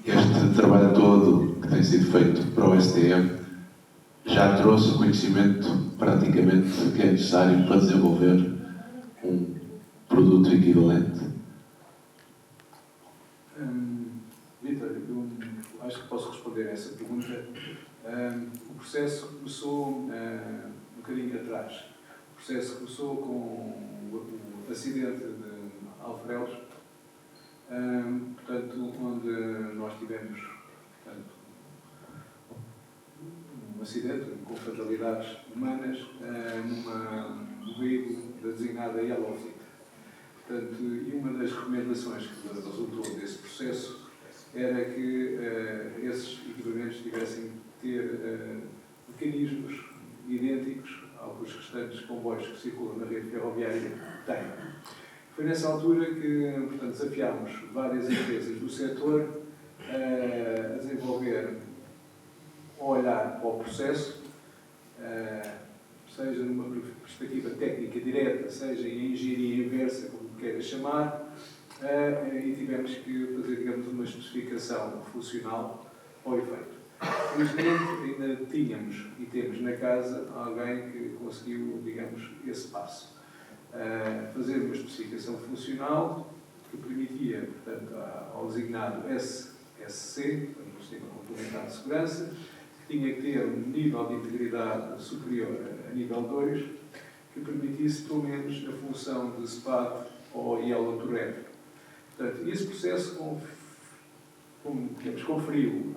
Este trabalho todo que tem sido feito para o STM já trouxe o conhecimento praticamente que é necessário para desenvolver um produto equivalente. Vítor, eu acho que posso responder a essa pergunta. O processo começou um bocadinho atrás. O processo começou com o acidente de Alfrelos, portanto, onde nós tivemos um acidente com fatalidades humanas num veículo da designada Yellow Fit. Portanto, e uma das recomendações que resultou desse processo era que esses equipamentos tivessem que ter mecanismos idênticos aos que os restantes comboios que circulam na rede ferroviária têm. Foi nessa altura que, portanto, desafiámos várias empresas do setor a desenvolver, a olhar para o processo, seja numa perspectiva técnica direta, seja em engenharia inversa, como queira chamar, e tivemos que fazer, digamos, uma especificação funcional ao efeito. Felizmente, ainda tínhamos e temos na casa alguém que conseguiu, digamos, esse passo. Fazer uma especificação funcional que permitia, portanto, ao designado SSC, o Sistema Complementar de Segurança, que tinha que ter um nível de integridade superior a nível 2, que permitisse, pelo menos, a função de SPAD ou Yellow Tourette. Portanto, esse processo conferiu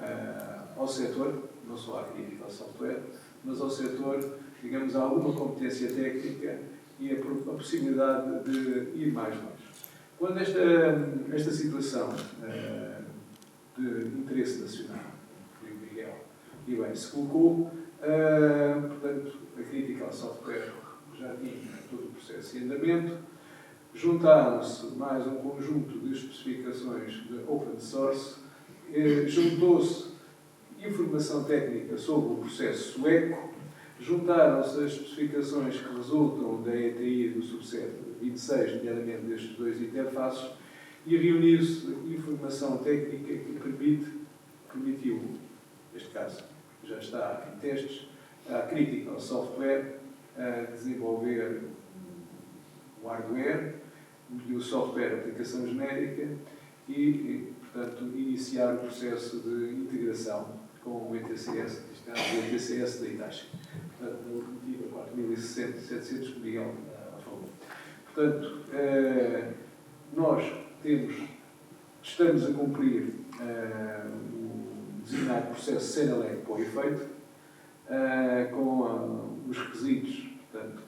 ao setor, não só à crítica ao software, mas ao setor, digamos, alguma competência técnica e a possibilidade de ir mais longe. Quando esta situação de interesse nacional, que o Miguel e bem se colocou, portanto, a crítica ao software já tinha todo o processo em andamento, juntaram-se mais um conjunto de especificações de open source, juntou-se informação técnica sobre o processo sueco, juntaram-se as especificações que resultam da ETI do subset 26, nomeadamente destes dois interfaces, e reuniu-se informação técnica que permitiu, neste caso já está em testes, a crítica ao software, a desenvolver o hardware e o software aplicação genérica e, portanto, iniciar o processo de integração com o ETCS, isto é, o ETCS da Itachi. Portanto, na locomotiva 4700 que o Miguel falou. Portanto, nós estamos a cumprir o designado processo Senelec para o efeito, com os requisitos, portanto,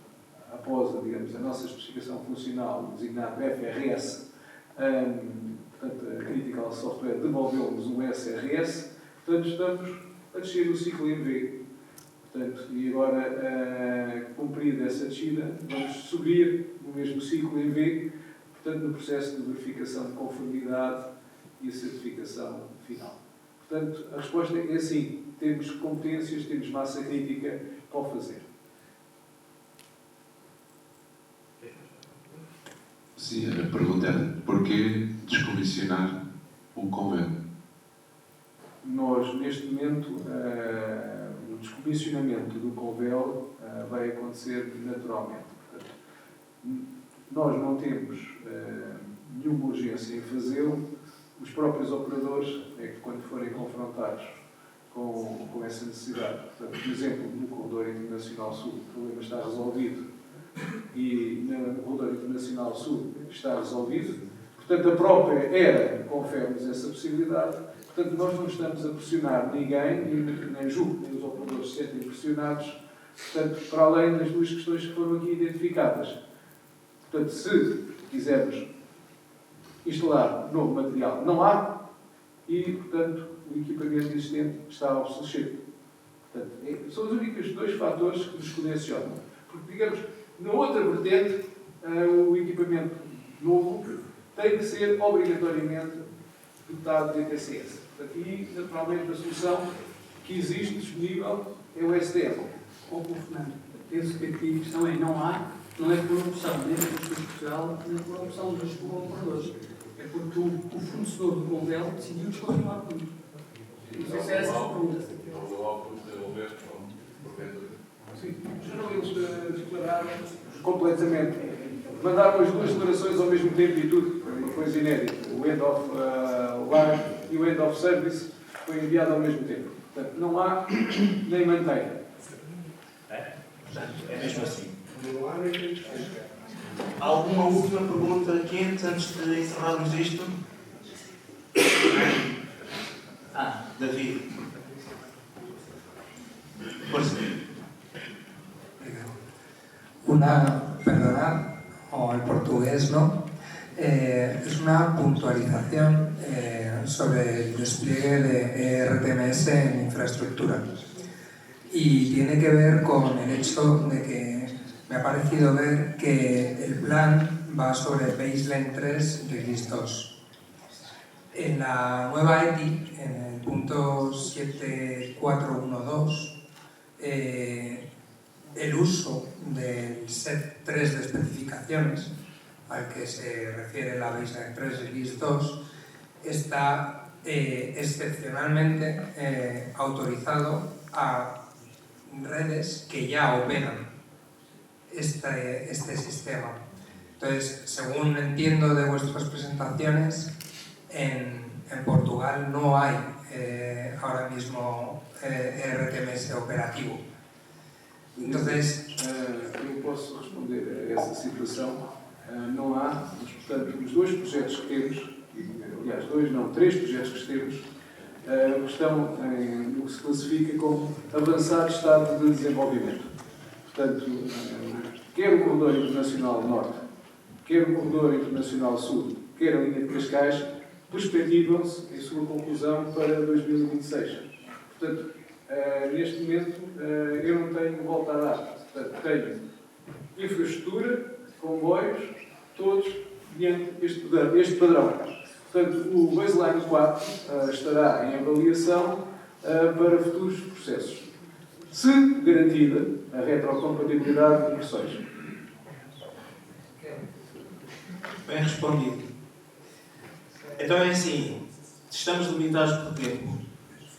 após, digamos, a nossa especificação funcional, designado FRS, portanto, a Critical Software devolveu-nos um SRS, portanto, estamos a descer o ciclo em V. Portanto, e agora, cumprida essa descida, vamos subir no mesmo ciclo em V, portanto, no processo de verificação de conformidade e certificação final. Portanto, a resposta é sim, temos competências, temos massa crítica para o fazer. Sim, a pergunta era porquê descomissionar o Convel? Nós, neste momento, o descomissionamento do Convel vai acontecer naturalmente. Portanto, nós não temos nenhuma urgência em fazê-lo. Os próprios operadores é que, quando forem confrontados com essa necessidade, portanto, por exemplo, no Corredor Internacional Sul, o problema está resolvido e no Corredor Internacional Sul está resolvido, portanto, a própria ERA confere-nos essa possibilidade. Portanto, nós não estamos a pressionar ninguém, nem julgo que os operadores se sentem pressionados, portanto, para além das duas questões que foram aqui identificadas. Portanto, se quisermos instalar novo material não há e, portanto, o equipamento existente está obsolescente. Portanto, são os únicos dois fatores que nos condicionam. Porque, digamos, na outra vertente, o equipamento novo tem que ser obrigatoriamente dotado de ETCS. Portanto, e, naturalmente, a solução que existe disponível é o STM. Ou com o Fernando. Penso que aqui a questão é, não é por opção, nem por Pessoas de Portugal, nem por opção dos colaboradores. É porque o fornecedor do Convel decidiu descontinuar tudo. Não sei se era essa a pergunta. Sim, não, eles declararam completamente. Mandaram as duas declarações ao mesmo tempo e tudo. Foi uma coisa inédita. O End of Life e o End of Service foi enviado ao mesmo tempo. Portanto, não há nem mantém. É mesmo assim. Alguma última pergunta quente antes de encerrarmos isto? David. Força. Perdonad, o el portugués, ¿no? Es una puntualización sobre el despliegue de RTMS en infraestructura. Y tiene que ver con el hecho de que me ha parecido ver que el plan va sobre Baseline 3 Release 2. En la nueva ETI, en el punto 7412, el uso del set 3 de especificaciones al que se refiere la Baseline 3 Release 2 está excepcionalmente autorizado a redes que ya operan este sistema. Entonces, según entiendo de vuestras presentaciones, en Portugal no hay ahora mismo RTMS operativo. Entonces, eu posso responder a essa situação. Não há, mas, portanto, os dois projetos que temos, aliás, três projetos que temos, estão no que se classifica como avançado estado de desenvolvimento. Portanto, quer o Corredor Internacional Norte, quer o Corredor Internacional Sul, quer a linha de Cascais, perspectivam-se em sua conclusão para 2026. Portanto, neste momento, eu não tenho volta a dar. Portanto, tenho infraestrutura, comboios, todos diante deste padrão. Portanto, o Baseline 4 estará em avaliação para futuros processos, se garantida a retrocompatibilidade de versões. Bem respondido. Então é assim, estamos limitados por tempo.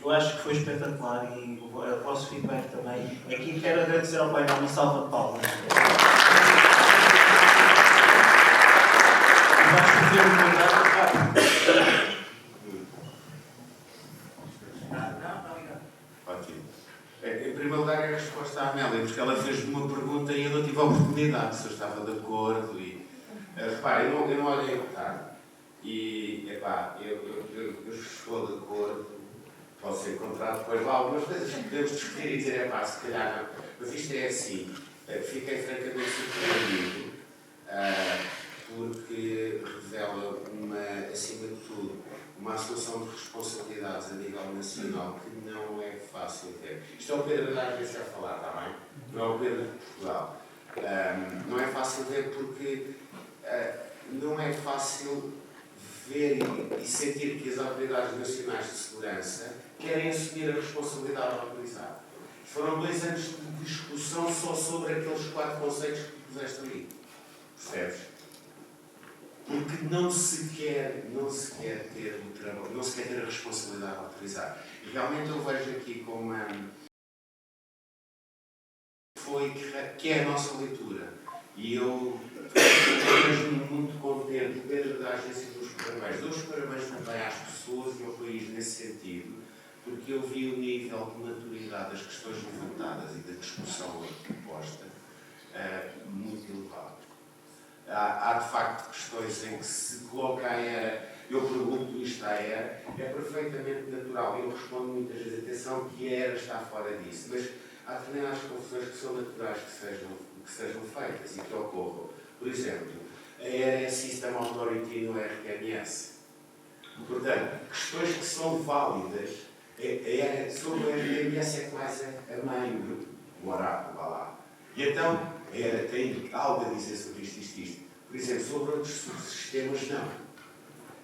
Eu acho que foi espetacular e o vosso feedback também. Aqui quero agradecer ao painel uma salva de palmas. Vais fazer um mandato rápido. Ótimo. Em primeiro lugar, é a resposta à Amélia, porque ela fez-me uma pergunta e eu não tive a oportunidade, se eu estava de acordo. Repare, eu não olhei o tarde. E, eu estou de acordo. Posso encontrar depois lá algumas coisas que podemos discutir e dizer, se calhar não. Mas isto é assim. Fiquei francamente surpreendido, porque revela, acima de tudo, uma associação de responsabilidades a nível nacional que não é fácil ter. Isto é o Pedro da Agência a falar, está bem? Não é o Pedro de Portugal. Não é fácil ver porque não é fácil ver e sentir que as autoridades nacionais de segurança querem assumir a responsabilidade de autorizar. Foram 2 anos de discussão só sobre aqueles 4 conceitos que puseste ali. Percebes? Porque não se quer ter o trabalho, não se quer ter a responsabilidade de autorizar. E realmente eu vejo aqui como que é a nossa leitura. E eu estou muito contente, Pedro, da Agência dos Parabéns. Dou os parabéns também às pessoas e ao país nesse sentido, porque eu vi o nível de maturidade das questões levantadas e da discussão proposta muito elevado. Há de facto questões em que se coloca a era, eu pergunto isto à era, é perfeitamente natural. Eu respondo muitas vezes, atenção, que a era está fora disso, mas há determinadas confusões que são naturais que sejam feitas e que ocorram. Por exemplo, a Area System Authority no RTMS. Portanto, questões que são válidas, sobre o RTMS é quase a meio do oráculo, vá lá. E então, tem algo a dizer sobre isto. Por exemplo, sobre outros subsistemas, não.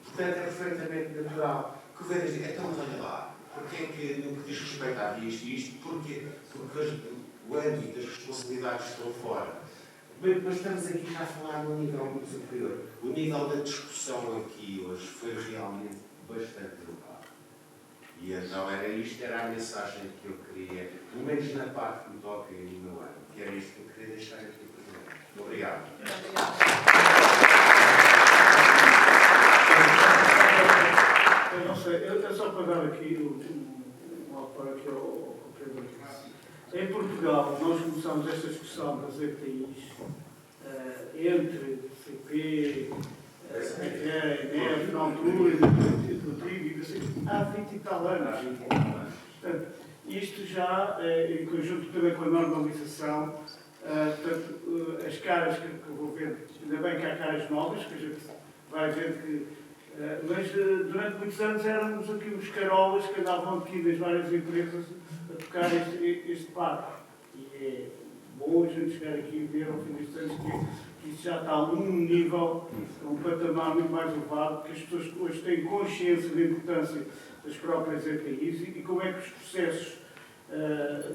Portanto, é perfeitamente natural que o governo diga, então, olha lá, porque é que, no que diz respeito a isto? Porquê? Porque o âmbito das responsabilidades estão fora. Mas estamos aqui já a falar num nível muito superior. O nível da discussão aqui hoje foi realmente bastante elevado. E então era a mensagem que eu queria, pelo menos na parte que me toca e no meu ano, que era isto que eu queria deixar aqui primeiro. Obrigado. Eu não sei, eu só para dar aqui para aqui ao Pedro. Em Portugal, nós começamos esta discussão das ETIs entre CP, ENEF, na altura, do TRIG, há 20 e tal anos. Portanto, isto já, em conjunto também com a normalização, as caras que eu vou ver, ainda bem que há caras novas, que a gente vai ver que. Mas durante muitos anos éramos aqui uns carolas que andavam aqui das várias empresas a tocar este barco. E é bom a gente chegar aqui e ver ao fim destes anos que isto já está a um nível, um patamar muito mais elevado, que as pessoas hoje têm consciência da importância das próprias ETIs e como é que os processos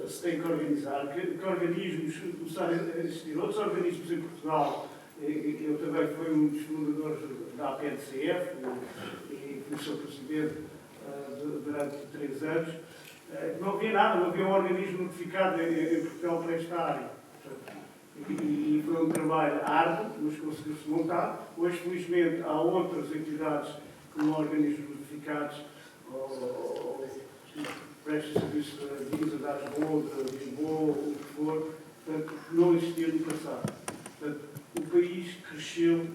se têm que organizar, que organismos começarem a existir. Outros organismos em Portugal, eu também fui um dos fundadores da APNCF e fui seu presidente durante 3 anos. Não havia nada, não havia um organismo notificado em Portugal para esta área. E foi um trabalho árduo, mas conseguiu-se montar. Hoje, felizmente, há outras entidades como organismos notificados, ou prestam serviço de Visa, da Lisboa, o que for, portanto, não existia no passado. Portanto, o país cresceu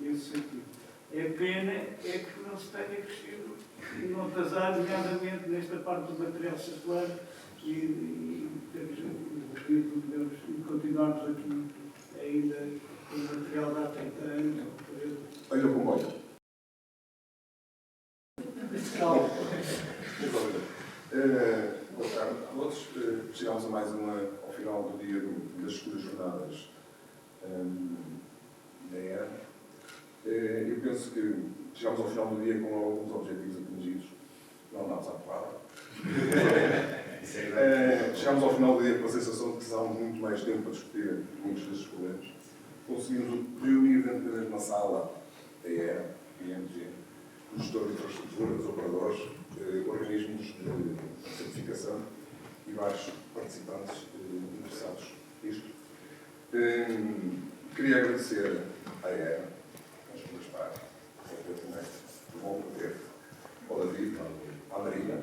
nesse sentido. A pena é que não se tenha crescido noutras áreas, nomeadamente nesta parte do material circular, e continuarmos aqui ainda com o material de há 30 anos. Olha o comboio. Boa tarde a todos. Chegámos a mais ao final do dia das escuras jornadas da ERA. Eu penso que chegámos ao final do dia com alguns objetivos atingidos. Não andámos à porrada. Chegámos ao final do dia com a sensação de que precisávamos muito mais tempo para discutir muitos destes problemas. Conseguimos reunir dentro da mesma sala a ERA, IMG, o gestor de infraestrutura, os operadores, organismos de certificação e vários participantes interessados nisto. Queria agradecer à ERA, às duas partes, ao bom poder, ao David, à Marina.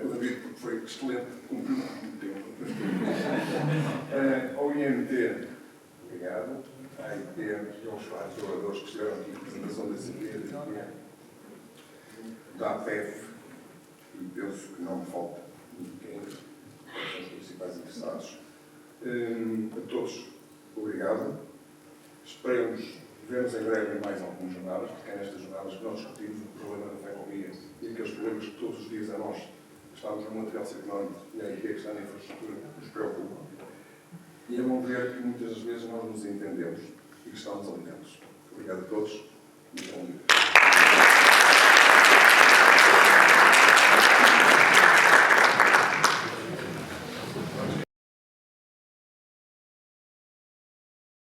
O David, porque foi excelente, cumpriu muito tempo. Ao IMT, obrigado. À IPM e aos vários oradores que estiveram aqui na apresentação desse dia, da APEF, e penso que não me falta ninguém, são os principais interessados. A todos, obrigado. Esperemos ver-nos em breve em mais algumas jornadas, porque é nestas jornadas que nós discutimos o problema da ferrovia e aqueles problemas que todos os dias a nós, que estamos no material circular e a IP que está na infraestrutura, nos preocupam. E é bom ver que muitas das vezes nós nos entendemos e que estamos alinhados. Obrigado a todos e bom dia.